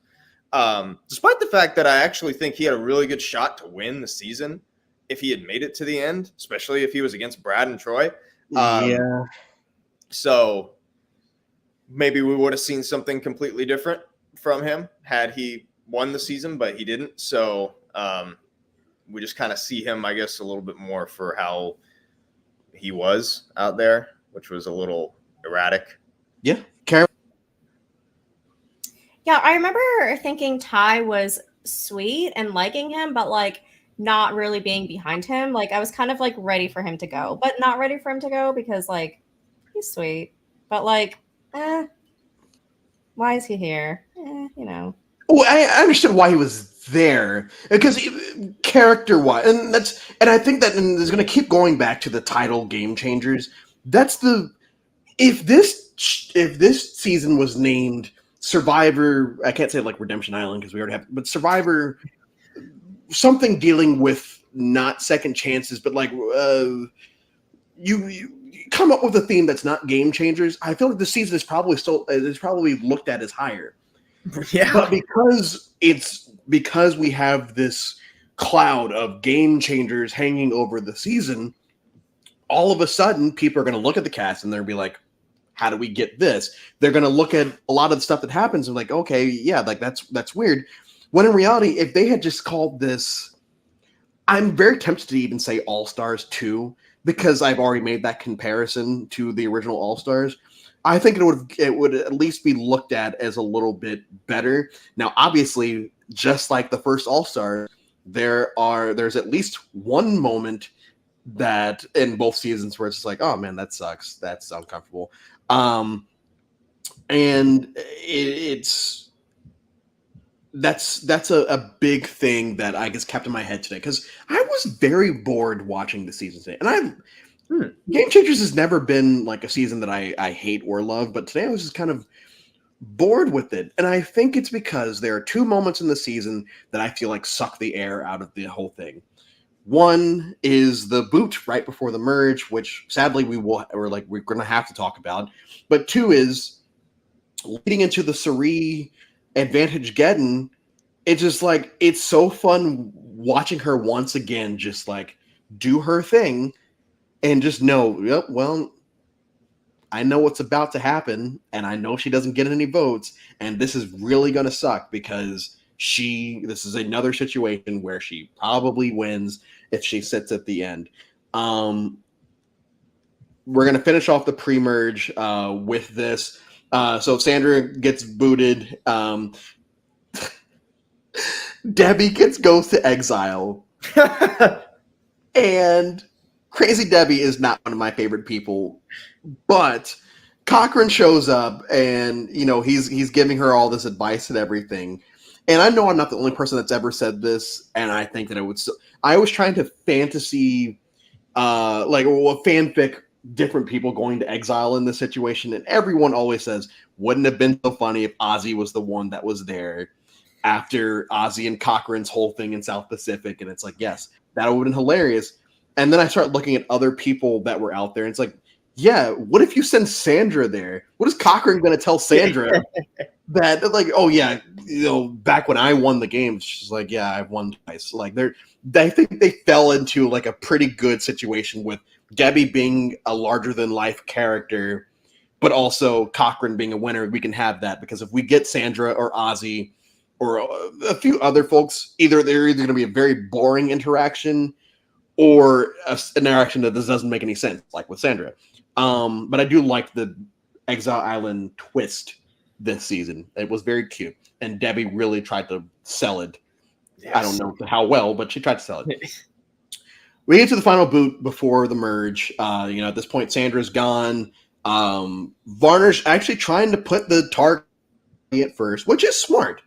Despite the fact that I actually think he had a really good shot to win the season if he had made it to the end, especially if he was against Brad and Troy. Yeah. So maybe we would have seen something completely different from him had he won the season, but he didn't. So we just kind of see him, I guess, a little bit more for how he was out there, which was a little erratic. Yeah. Karen? Yeah, I remember thinking Ty was sweet and liking him, but like not really being behind him. Like I was kind of like ready for him to go, but not ready for him to go because like he's sweet, but like, why is he here? Well, I understood why he was there because character-wise, and I think that and is going to keep going back to the title Game Changers. That's the if this season was named Survivor, I can't say like Redemption Island because we already have, but Survivor, something dealing with not second chances, but like you come up with a theme that's not Game Changers. I feel like the season is probably looked at as higher. Yeah. But because we have this cloud of Game Changers hanging over the season, all of a sudden people are going to look at the cast and they're going to be like, how do we get this? They're going to look at a lot of the stuff that happens and like, okay, yeah, like that's weird. When in reality, if they had just called this, I'm very tempted to even say All Stars 2 because I've already made that comparison to the original All Stars. I think it would at least be looked at as a little bit better. Now, obviously, just like the first All Star, there's at least one moment that in both seasons where it's just like, oh man, that sucks. That's uncomfortable. And it's that's a big thing that I guess kept in my head today because I was very bored watching the season today, and Game Changers has never been like a season that I hate or love, but today I was just kind of bored with it, and I think it's because there are two moments in the season that I feel like suck the air out of the whole thing. One is the boot right before the merge, which sadly we're going to have to talk about, but two is leading into the Suri Advantage Geddon. It's just like it's so fun watching her once again just like do her thing and just know, yep, well, I know what's about to happen and I know she doesn't get any votes and this is really going to suck because this is another situation where she probably wins if she sits at the end. We're going to finish off the pre-merge with this. So Sandra gets booted. Debbie goes to exile. And Crazy Debbie is not one of my favorite people, but Cochran shows up and, he's giving her all this advice and everything. And I know I'm not the only person that's ever said this, and I think that I was trying to fantasy, fanfic different people going to exile in this situation, and everyone always says, wouldn't have been so funny if Ozzy was the one that was there after Ozzy and Cochran's whole thing in South Pacific. And it's like, yes, that would have been hilarious. And then I start looking at other people that were out there, and it's like, yeah, what if you send Sandra there? What is Cochran going to tell Sandra that, like, oh yeah, back when I won the game, she's like, yeah, I've won twice. Like, I think they fell into like a pretty good situation with Debbie being a larger than life character, but also Cochran being a winner. We can have that because if we get Sandra or Ozzy or a few other folks, they're either going to be a very boring interaction or an interaction that this doesn't make any sense, like with Sandra. But I do like the Exile Island twist this season. It was very cute, and Debbie really tried to sell it. Yes. I don't know how well, but she tried to sell it. We get to the final boot before the merge. At this point, Sandra's gone. Varner's actually trying to put the target at first, which is smart.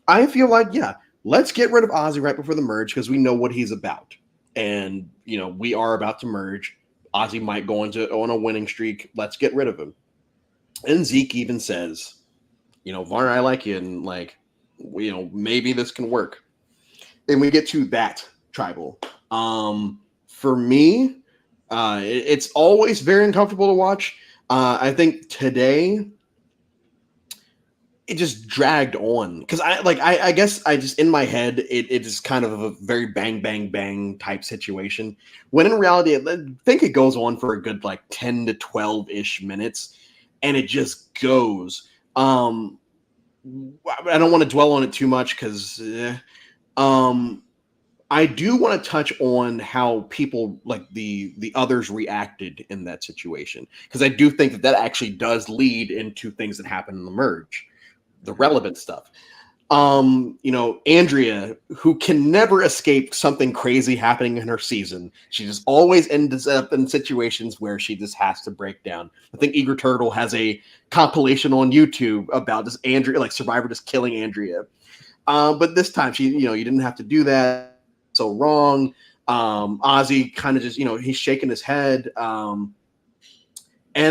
I feel like, yeah, let's get rid of Ozzy right before the merge because we know what he's about. And, we are about to merge. Ozzy might go on a winning streak. Let's get rid of him. And Zeke even says, Varner, I like you. And, like, maybe this can work. And we get to that tribal. For me, it's always very uncomfortable to watch. I think today it just dragged on because I guess I just in my head it is kind of a very bang bang bang type situation when in reality I think it goes on for a good like 10 to 12-ish minutes and it just goes. I don't want to dwell on it too much because I do want to touch on how people like the others reacted in that situation because I do think that actually does lead into things that happen in the merge. The relevant stuff. Andrea, who can never escape something crazy happening in her season. She just always ends up in situations where she just has to break down. I think Eager Turtle has a compilation on YouTube about just Andrea, like Survivor just killing Andrea. But this time, you didn't have to do that. So wrong. Ozzy kind of just, he's shaking his head. And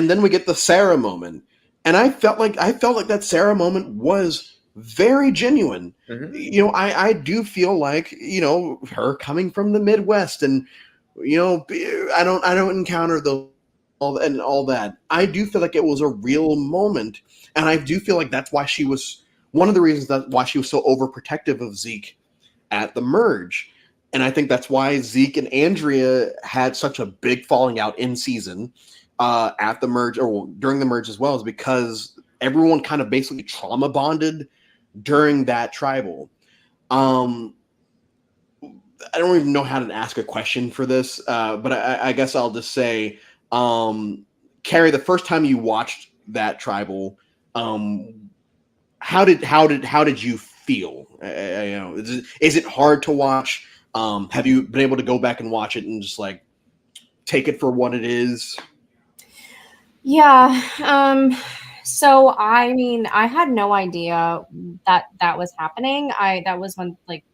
then we get the Sarah moment. And I felt like that Sarah moment was very genuine. Mhm. I do feel like, her coming from the Midwest and, I don't encounter all that. I do feel like it was a real moment. And I do feel like that's why she was one of the reasons why she was so overprotective of Zeke at the merge. And I think that's why Zeke and Andrea had such a big falling out in season at the merge or during the merge as well, is because everyone kind of basically trauma bonded during that tribal. I don't even know how to ask a question for this, but I guess I'll just say, Carrie, the first time you watched that tribal, how did you feel? Is it hard to watch? Have you been able to go back and watch it and just like take it for what it is? Yeah. So I mean, I had no idea that was happening. That was when like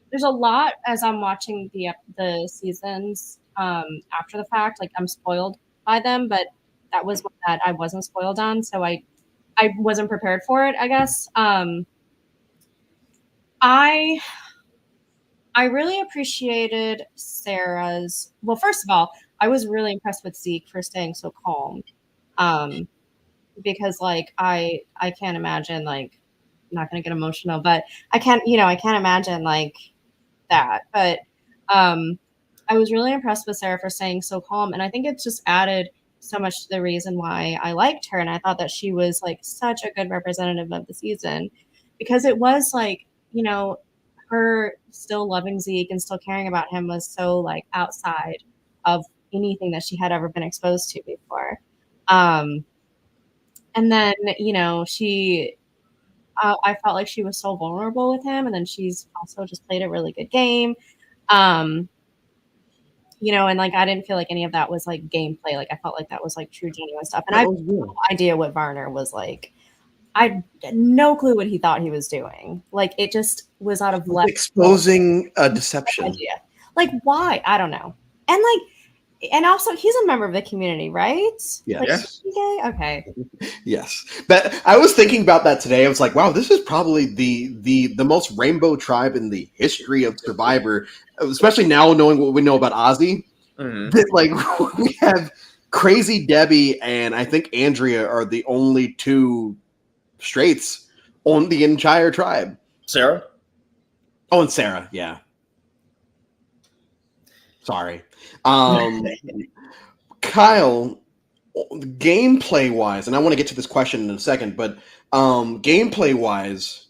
there's a lot as I'm watching the seasons after the fact. Like I'm spoiled by them, but that was one that I wasn't spoiled on, so I wasn't prepared for it, I guess. I I really appreciated Sarah's. Well, first of all, I was really impressed with Zeke for staying so calm. Um, because like I can't imagine like I'm not gonna get emotional, but I can't imagine like that. But um I was really impressed with Sarah for staying so calm, and I think it's just added so much to the reason why I liked her, and I thought that she was like such a good representative of the season because it was like, her still loving Zeke and still caring about him was so like outside of anything that she had ever been exposed to before. Um and then, I felt like she was so vulnerable with him, and then she's also just played a really good game. Um, and like I didn't feel like any of that was like gameplay. Like I felt like that was like true genuine stuff. And I That have was no real. idea what Varner was like. I had no clue what he thought he was doing. Like it just was out of left field. Exposing a No deception. idea. Like why? I don't know. And also he's a member of the community, right? Like Yes. is he gay? Okay. Yes. That I was thinking about that today. I was like, wow, this is probably the most rainbow tribe in the history of Survivor, especially now knowing what we know about Ozzy. Mhm. That like we have Crazy Debbie and I think Andrea are the only two straights on the entire tribe. Sarah? Oh, and Sarah, yeah. Sorry. Um Kyle, gameplay wise, and I want to get to this question in a second, but gameplay wise,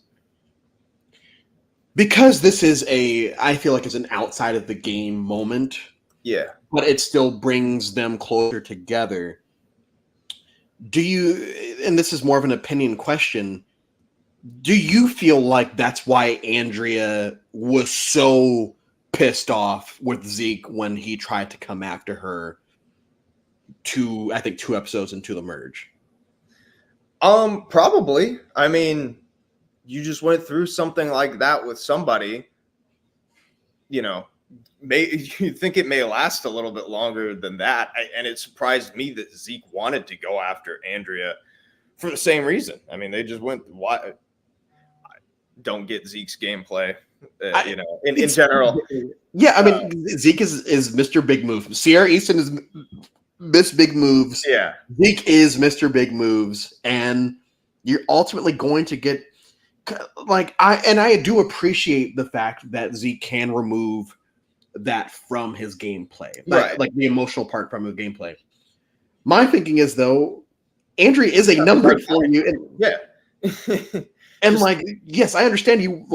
because this is I feel like it's an outside of the game moment, Yeah. but it still brings them closer together. Do you, and this is more of an opinion question, do you feel like that's why Andrea was so pissed off with Zeke when he tried to come after her I think 2 episodes into the merge? Probably. I mean, you just went through something like that with somebody, you know, you think it may last a little bit longer than that. And it surprised me that Zeke wanted to go after Andrea for the same reason. I mean, they just went, why don't get Zeke's gameplay, in general. Yeah, I mean, Zeke is Mr. Big Move. Sierra Easton is Miss Big Moves. Yeah. Zeke is Mr. Big Moves, and you're ultimately going to get I do appreciate the fact that Zeke can remove that from his gameplay, Right. like the emotional part from his gameplay. My thinking is though, Andrea is a number for you, and Yeah. And like, yes, I understand you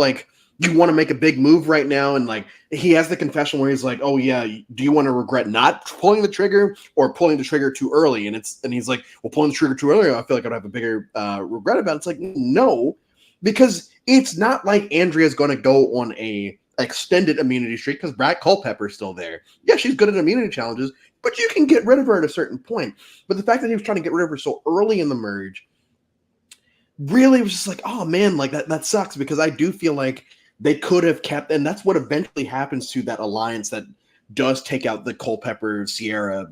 you want to make a big move right now, and like he has the confession where he's like, "Oh yeah, do you want to regret not pulling the trigger or pulling the trigger too early?" And he's like, "Well, pulling the trigger too early, I feel like I'd have a bigger regret about it." It's like no, because it's not like Andrea's going to go on a extended immunity streak because Brad Culpepper's still there. Yeah, she's good at immunity challenges, but you can get rid of her at a certain point. But the fact that he was trying to get rid of her so early in the merge really was just like, oh man, like that sucks, because I do feel like they could have kept, and that's what eventually happens to that alliance that does take out the Culpepper Sierra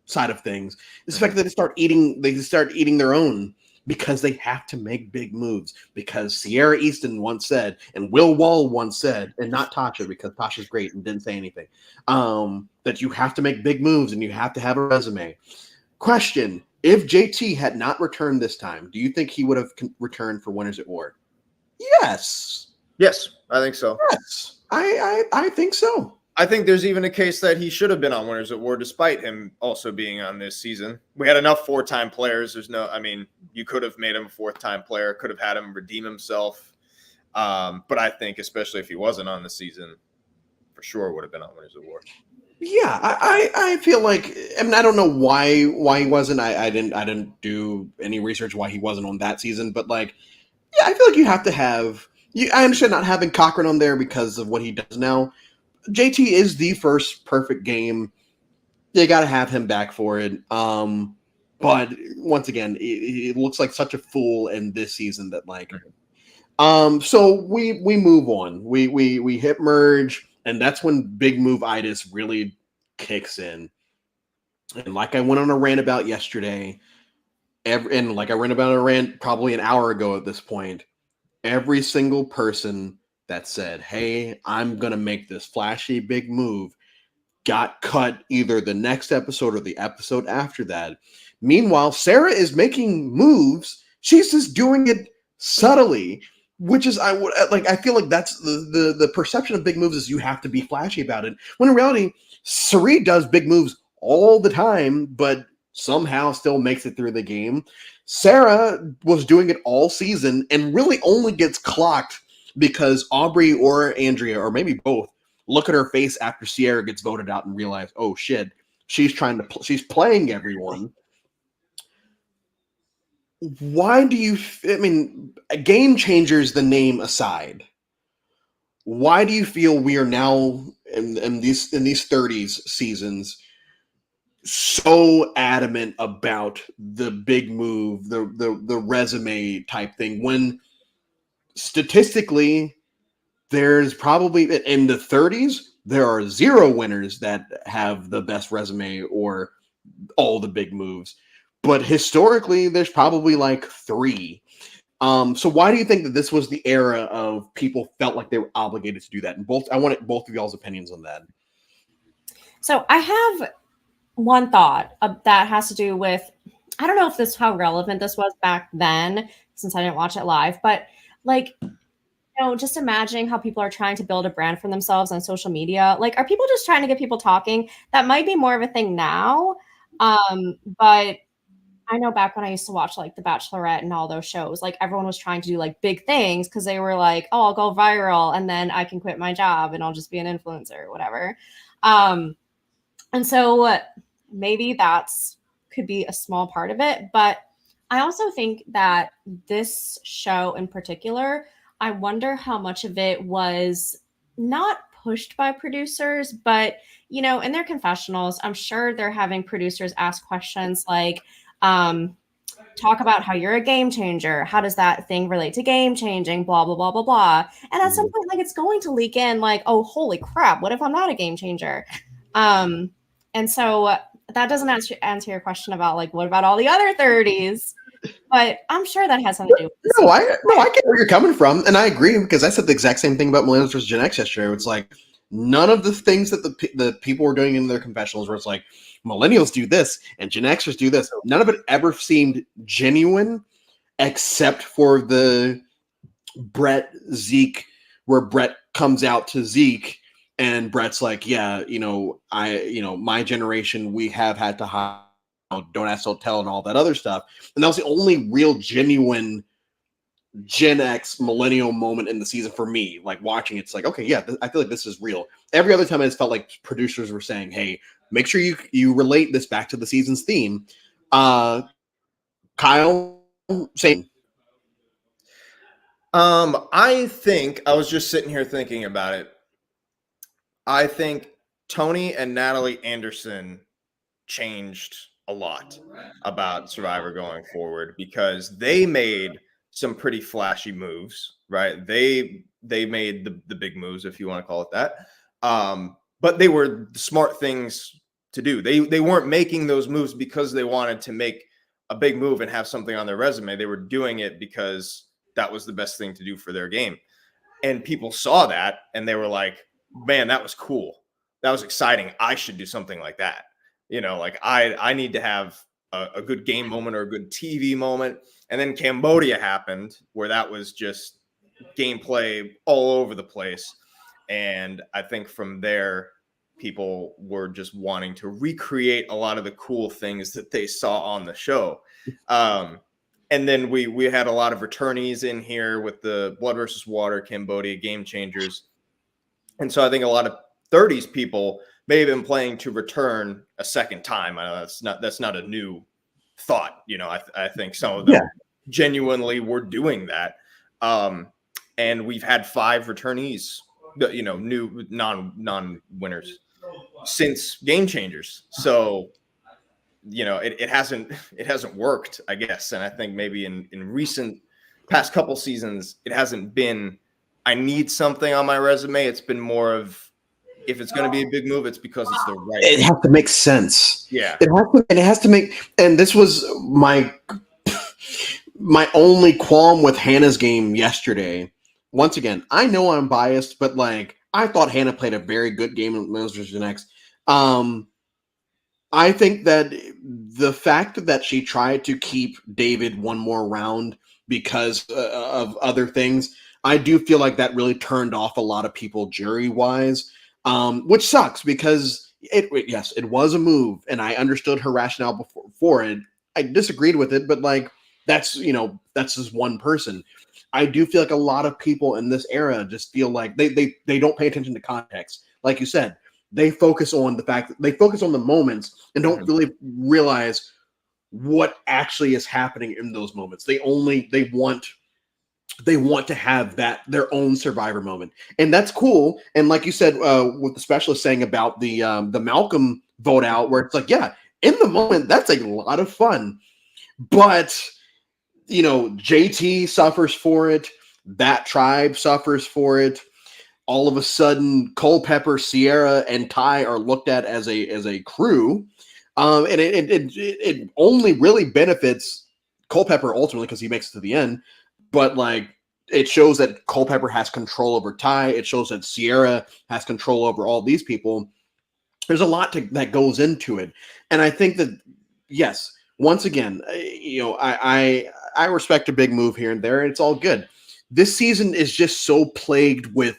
side of things. Is the fact that they start eating their own, because they have to make big moves. Because Sierra Easton once said, and Will Wall once said, and not Tasha, because Tasha's great and didn't say anything, that you have to make big moves and you have to have a resume. Question: if JT had not returned this time, do you think he would have returned for Winners at War? Yes. Yes, I think so. Yes. I think so. I think there's even a case that he should have been on Winners at War despite him also being on this season. We had enough four-time players. You could have made him a fourth-time player, could have had him redeem himself. But I think, especially if he wasn't on the season, for sure would have been on Winners at War. Yeah, I feel like, I mean, I don't know why he wasn't. I didn't do any research why he wasn't on that season, but like, yeah, I feel like you have to have. I understand not having Cochran on there because of what he does now. JT is the first perfect game. You got to have him back for it. But once again, it looks like such a fool in this season that like. So we move on. We hit merge, and that's when big move itis really kicks in. And like I went on a rant about yesterday, and like I went about a rant probably an hour ago at this point, every single person that said, "Hey, I'm gonna make this flashy big move," got cut either the next episode or the episode after that. Meanwhile, Sarah is making moves. She's just doing it subtly, which is I feel like that's the perception of big moves is you have to be flashy about it. When in reality, Sari does big moves all the time, but somehow still makes it through the game. Sarah was doing it all season and really only gets clocked because Aubrey or Andrea, or maybe both, look at her face after Sierra gets voted out and realize, oh shit, she's playing everyone. Why do you? I mean, Game Changers, the name aside, why do you feel we are now in these 30s seasons so adamant about the big move, the resume type thing, when statistically there's probably in the 30s there are 0 winners that have the best resume or all the big moves, but historically there's probably like 3. So why do you think that this was the era of people felt like they were obligated to do that? And I want both of y'all's opinions on that. So I have one thought that has to do with, I don't know if how relevant this was back then, since I didn't watch it live, but like, just imagining how people are trying to build a brand for themselves on social media. Like, are people just trying to get people talking? That might be more of a thing now. But I know back when I used to watch like The Bachelorette and all those shows, like everyone was trying to do like big things because they were like, oh, I'll go viral and then I can quit my job and I'll just be an influencer or whatever. And so maybe that's could be a small part of it. But I also think that this show in particular, I wonder how much of it was not pushed by producers, but, in their confessionals, I'm sure they're having producers ask questions like, talk about how you're a game changer. How does that thing relate to game changing? Blah, blah, blah, blah, blah. And at some point, like, it's going to leak in like, oh, holy crap, what if I'm not a game changer? And so that doesn't answer your question about like, what about all the other 30s? But I'm sure that has something to do with this. No, I get where you're coming from, and I agree, because I said the exact same thing about Millennials versus Gen X yesterday. It's like none of the things that the people were doing in their confessionals where it's like Millennials do this and Gen Xers do this. None of it ever seemed genuine, except for the Brett Zeke, where Brett comes out to Zeke and Brett's like, yeah, my generation, we have had to hide, don't ask, don't tell, and all that other stuff. And that was the only real genuine Gen X millennial moment in the season for me. Like watching, it's like, okay, yeah, I feel like this is real. Every other time, I just felt like producers were saying, hey, make sure you relate this back to the season's theme. Kyle, same. I think I was just sitting here thinking about it. I think Tony and Natalie Anderson changed a lot about Survivor going forward because they made some pretty flashy moves, right? They made the big moves, if you want to call it that. But they were the smart things to do. They weren't making those moves because they wanted to make a big move and have something on their resume. They were doing it because that was the best thing to do for their game. And people saw that and they were like, man, that was cool. That was exciting. I should do something like that. Like I need to have a good game moment or a good TV moment. And then Cambodia happened where that was just gameplay all over the place. And I think from there, people were just wanting to recreate a lot of the cool things that they saw on the show. And then we had a lot of returnees in here with the Blood versus Water, Cambodia, Game Changers. And so I think a lot of 30s people may have been playing to return a second time. I know that's not a new thought. I think some of them genuinely were doing that. And we've had 5 returnees, new non-winners since Game Changers. So, it hasn't worked, I guess. And I think maybe in recent past couple seasons, it hasn't been, I need something on my resume. It's been more of, if it's going to be a big move, it's because it's the right. It has to make sense. Yeah. It has to make, and this was my only qualm with Hannah's game yesterday. Once again, I know I'm biased, but like I thought Hannah played a very good game in Winners vs. Next. I think that the fact that she tried to keep David one more round because of other things, I do feel like that really turned off a lot of people jury-wise, which sucks because it was a move, and I understood her rationale for it. I disagreed with it, but like that's just one person. I do feel like a lot of people in this era just feel like they don't pay attention to context. Like you said, they focus on the fact that they focus on the moments and don't really realize what actually is happening in those moments. They want to have their own Survivor moment, and that's cool. And like you said, with the specialist saying about the Malcolm vote out, where it's like, yeah, in the moment, that's a lot of fun, but JT suffers for it. That tribe suffers for it. All of a sudden, Culpepper, Sierra, and Ty are looked at as a crew, and it only really benefits Culpepper ultimately because he makes it to the end. But like, it shows that Culpepper has control over Ty. It shows that Sierra has control over all these people. There's a lot that goes into it, and I think that yes, once again, I respect a big move here and there, and it's all good. This season is just so plagued with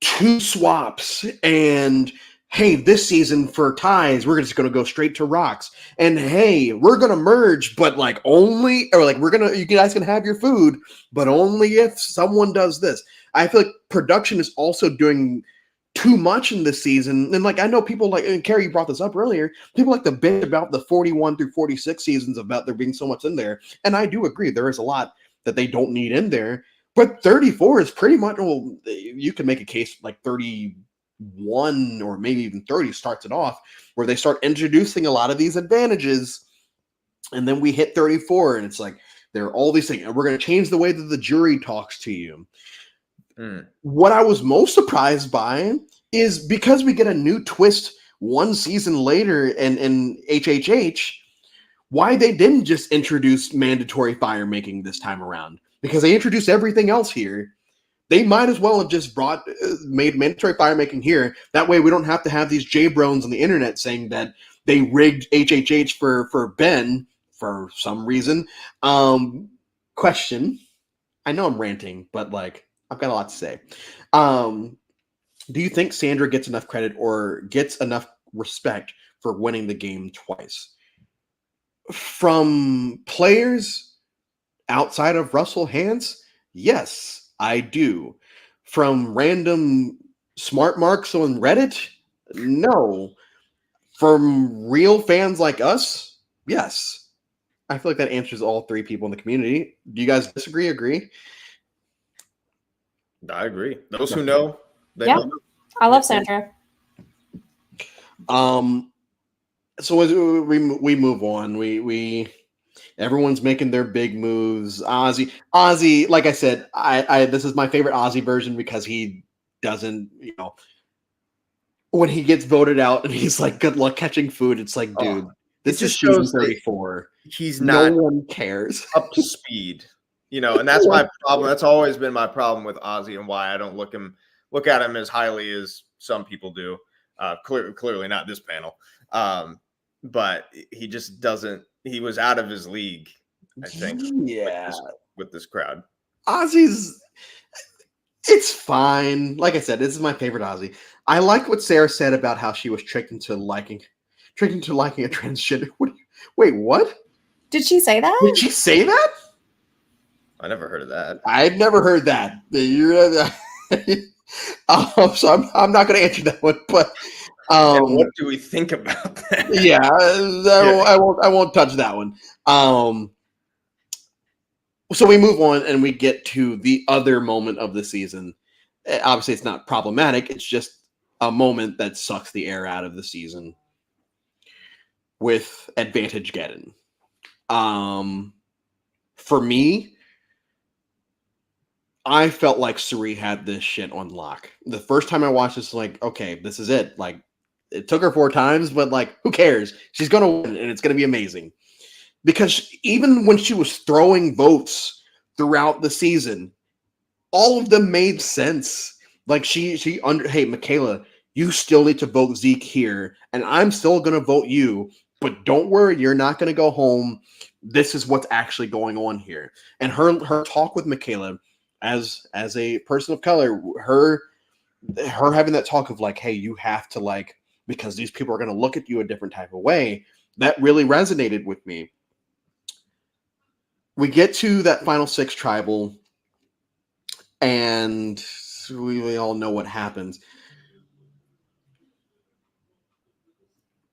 2 swaps, and hey, this season for ties, we're just going to go straight to rocks, and hey, we're going to merge, but like only, or like you guys can have your food, but only if someone does this. I feel like production is also doing too much in this season, and like I know people like, and Carrie, you brought this up earlier, people like to bitch about the 41 through 46 seasons about there being so much in there, and I do agree there is a lot that they don't need in there. But 34 is pretty much, well, you can make a case like 31 or maybe even 30 starts it off, where they start introducing a lot of these advantages. And then we hit 34, and it's like, there are all these things, and we're going to change the way that the jury talks to you. What I was most surprised by is because we get a new twist one season later in HHH, why they didn't just introduce mandatory fire making this time around. Because they introduced everything else here. They might as well have just made mandatory fire making here. That way we don't have to have these J-Brones on the internet saying that they rigged HHH for Ben for some reason. Question. I know I'm ranting, but like I've got a lot to say. Do you think Sandra gets enough credit or gets enough respect for winning the game twice? From players outside of Russell Hantz, yes, I do. From random smart marks on Reddit, no. From real fans like us, yes. I feel like that answers all 3 people in the community. Do you guys disagree? Agree? I agree. Those who know, they yeah, know. I love Sandra. So as we move on, we everyone's making their big moves. Ozzy, like I said, I this is my favorite Ozzy version because he doesn't, when he gets voted out and he's like, "Good luck catching food." It's like, Oh, dude, it this is just season shows that 34. he's No not one cares. up to speed, and that's my problem. That's always been my problem with Ozzy and why I don't look at him as highly as some people do. Clearly not this panel. But he just doesn't. He was out of his league, I think, Yeah, with this crowd. Ozzy's. It's fine. Like I said, this is my favorite Ozzy. I like what Sarah said about how she was tricked into liking a transgender. Wait, what? Did she say that? Did she say that? I never heard of that. I've never heard that. So I'm not going to answer that one, but And what do we think about that? yeah, I won't touch that one. So we move on and we get to the other moment of the season. Obviously, it's not problematic. It's just a moment that sucks the air out of the season with Advantage Geddon. For me, I felt like Suri had this shit on lock. The first time I watched this, like, okay, this is it. Like, it took her 4 times, but like, who cares? She's gonna win, and it's gonna be amazing. Because even when she was throwing votes throughout the season, all of them made sense. Like hey, Michaela, you still need to vote Zeke here, and I'm still gonna vote you. But don't worry, you're not gonna go home. This is what's actually going on here. And her talk with Michaela, as a person of color, her having that talk of like, hey, you have to, like, because these people are gonna look at you a different type of way. That really resonated with me. We get to that final 6 tribal, and we all know what happens.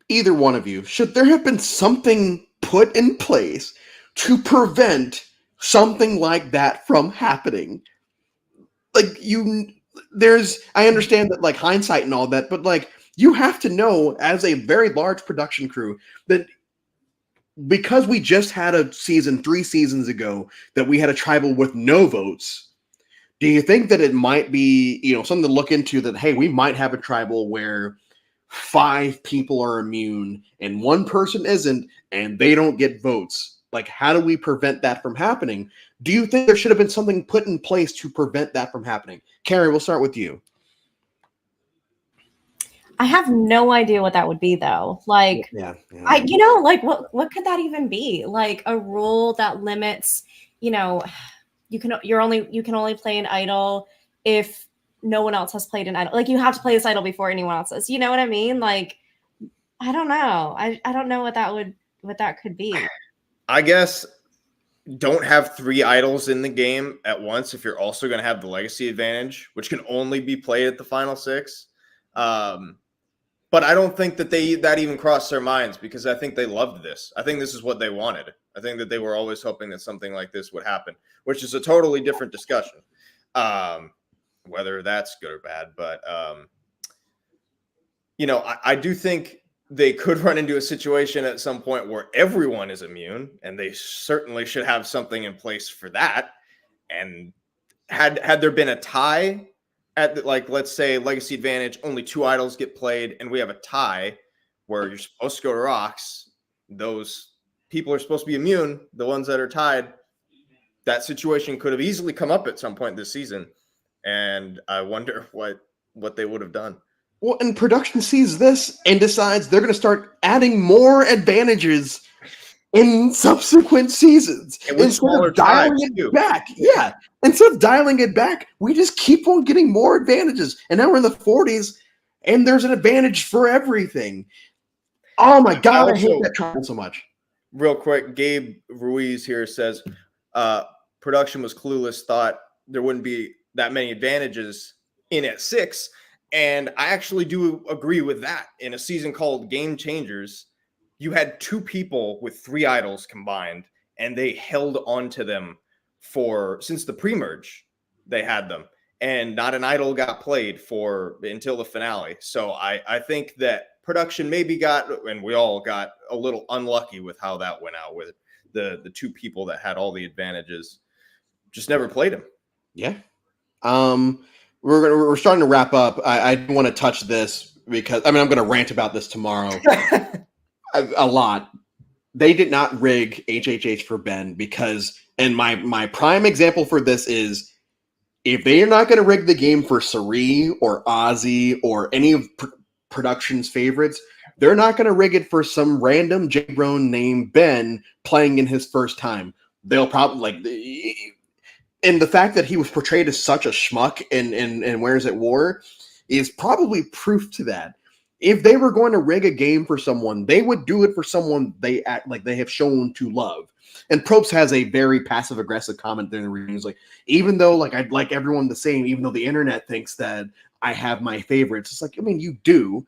Either one of you, should there have been something put in place to prevent something like that from happening? Like, I understand that, like, hindsight and all that, but like, you have to know as a very large production crew that because we just had a season 3 seasons ago that we had a tribal with no votes. Do you think that it might be, something to look into, that, hey, we might have a tribal where 5 people are immune and 1 person isn't, and they don't get votes? Like, how do we prevent that from happening? Do you think there should have been something put in place to prevent that from happening? Carrie, we'll start with you. I have no idea what that would be, though. Like, yeah. Like, what could that even be? Like, a rule that limits, you can only play an idol if no one else has played an idol. Like, you have to play this idol before anyone else does. You know what I mean? Like, I don't know. I don't know what that could be. I guess don't have 3 idols in the game at once if you're also going to have the legacy advantage, which can only be played at the final 6. But I don't think that that even crossed their minds, because I think they loved this. I think this is what they wanted. I think that they were always hoping that something like this would happen, which is a totally different discussion, whether that's good or bad. But, I do think they could run into a situation at some point where everyone is immune, and they certainly should have something in place for that. And had there been a tie at let's say legacy advantage, only 2 idols get played, and we have a tie where you're supposed to go to rocks, those people are supposed to be immune, the ones that are tied. That situation could have easily come up at some point this season, and I wonder what they would have done. Well, and production sees this and decides they're going to start adding more advantages in subsequent seasons. Instead of dialing it back. Yeah. Instead of dialing it back, we just keep on getting more advantages. And now we're in the 40s, and there's an advantage for everything. Oh my God, I hate that tribal so much. Real quick, Gabe Ruiz here says, production was clueless, thought there wouldn't be that many advantages in at 6. And I actually do agree with that. In a season called Game Changers, you had 2 people with 3 idols combined, and they held on to them since the pre-merge. They had them, and not an idol got played until the finale. So I think that production maybe got, and we all got a little unlucky with how that went out with the two people that had all the advantages. Just never played him. Yeah. We're starting to wrap up. I want to touch this because I'm going to rant about this tomorrow a lot. They did not rig HHH for Ben because, and my prime example for this is, if they are not going to rig the game for Sari or Ozzy or any of production's favorites, they're not going to rig it for some random J-Bro named Ben playing in his first time. They'll probably and the fact that he was portrayed as such a schmuck in Where's It War is probably proof to that. If they were going to rig a game for someone, they would do it for someone they act like they have shown to love. And Probst has a very passive-aggressive comment there in the reviews, like, even though like I'd like everyone the same, even though the internet thinks that I have my favorites. It's like, I mean, you do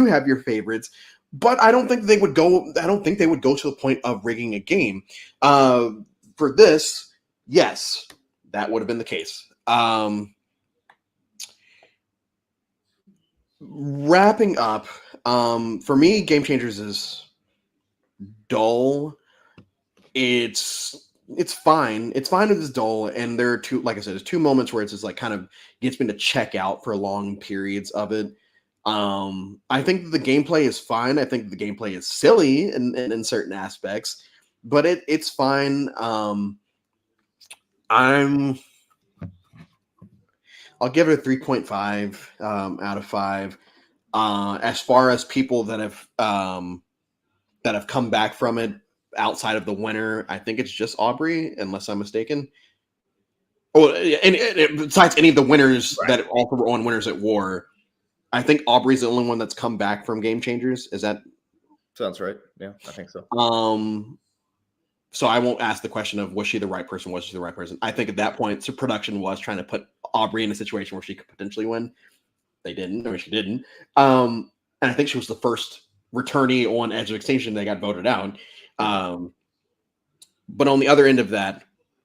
have your favorites, but I don't think they would go to the point of rigging a game. For this, yes, that would have been the case. Wrapping up, for me, Game Changers is dull. It's fine. It's fine if it's dull, and there are two, like I said, there's two moments where it's just like kind of gets me to check out for long periods of it. I think the gameplay is fine. I think the gameplay is silly in certain aspects, but it's fine. I'll give it a 3.5 out of 5. As far as people that have come back from it outside of the winner, I think it's just Aubrey, unless I'm mistaken. Oh, and besides any of the winners that also were on Winners at War, I think Aubrey's the only one that's come back from Game Changers. Is that sounds right? Yeah, I think so. So I won't ask the question of was she the right person? Was she the right person? I think at that point, so production was trying to put Aubrey in a situation where she could potentially win. They didn't, or she didn't. And I think she was the first returnee on Edge of Extinction that got voted out. But on the other end of that,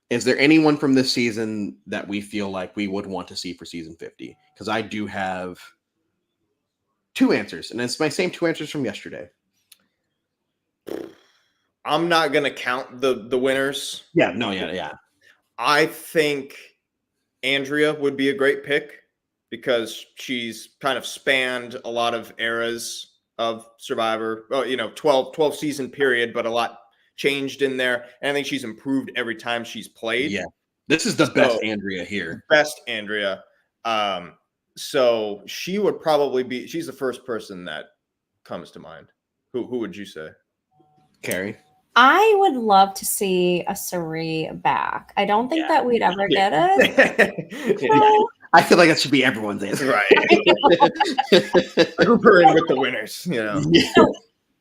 is there anyone from this season that we feel like we would want to see for season 50? Because I do have two answers, and it's my same two answers from yesterday. I'm not gonna count the winners. Yeah. I think Andrea would be a great pick because she's kind of spanned a lot of eras of Survivor. Oh, 12 season period, but a lot changed in there. And I think she's improved every time she's played. Yeah. This is the best Andrea here. Best Andrea. So she would probably be, she's the first person that comes to mind. Who would you say? Carrie? I would love to see a Sari back. I don't think that we'd ever get it. So, I feel like that should be everyone's answer. Right. Group her in with the winners, So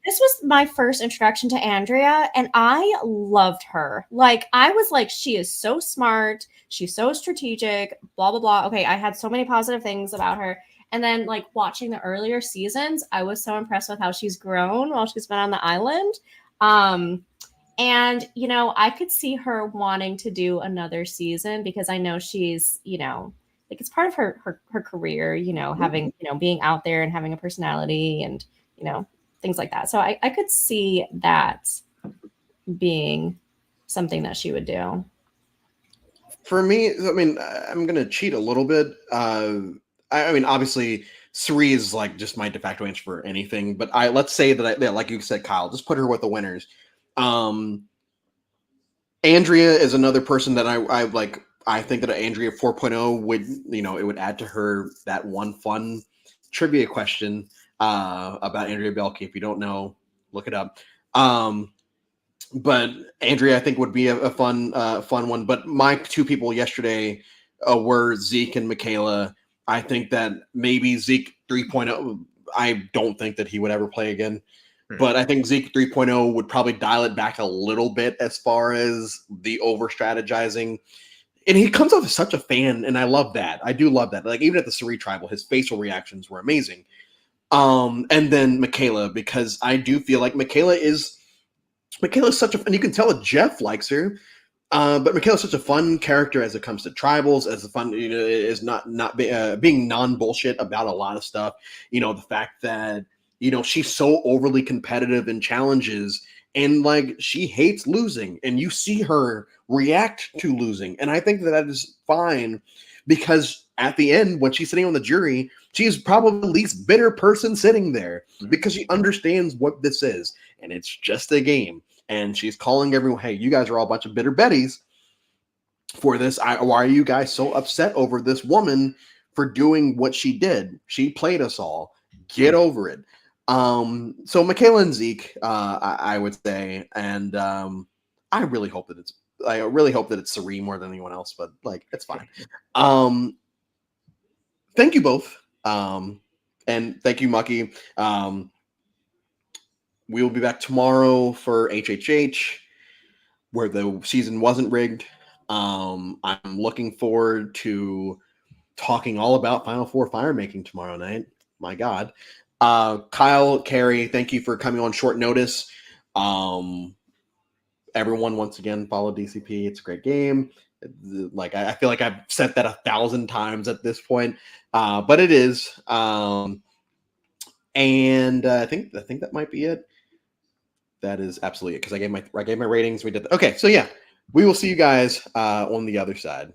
this was my first introduction to Andrea, and I loved her. Like, I was like, she is so smart. She's so strategic, blah, blah, blah. Okay, I had so many positive things about her. And then, like, watching the earlier seasons, I was so impressed with how she's grown while she's been on the island. And, I could see her wanting to do another season because I know she's, like it's part of her career, having, being out there and having a personality and, things like that. So I could see that being something that she would do. For me, I mean, I'm going to cheat a little bit. I mean, obviously, Sari is like just my de facto answer for anything. But let's say that, like you said, Kyle, just put her with the winners. Andrea is another person that I like. I think that Andrea 4.0 would, it would add to her that one fun trivia question about Andrea Belke. If you don't know, look it up. But Andrea, I think, would be a fun one. But my two people yesterday were Zeke and Michaela. I think that maybe Zeke 3.0, I don't think that he would ever play again. But I think Zeke 3.0 would probably dial it back a little bit as far as the over strategizing. And he comes off as such a fan, and I love that. I do love that. Like, even at the Sari Tribal, his facial reactions were amazing. And then Michaela, because I do feel like Michaela is such a, and you can tell that Jeff likes her. But Michaela's such a fun character as it comes to tribals, as the fun, is not being non-bullshit about a lot of stuff. The fact that she's so overly competitive in challenges, and like she hates losing, and you see her react to losing. And I think that is fine, because at the end, when she's sitting on the jury, she's probably the least bitter person sitting there, because she understands what this is, and it's just a game. And she's calling everyone, hey, you guys are all a bunch of bitter Bettys for this. Why are you guys so upset over this woman for doing what she did? She played us all. Get over it. So Michaela and Zeke, I would say, and I really hope that it's Serene more than anyone else, but like it's fine. Thank you both. And thank you, Mucky. We will be back tomorrow for HHH, where the season wasn't rigged. I'm looking forward to talking all about Final Four fire making tomorrow night. My God. Kyle, Carrie, thank you for coming on short notice. Everyone, once again, follow DCP. It's a great game. Like I feel like I've said that 1,000 times at this point, but it is. And I think that might be it. That is absolutely it, because I gave my ratings. We did that. Okay, so yeah, we will see you guys on the other side.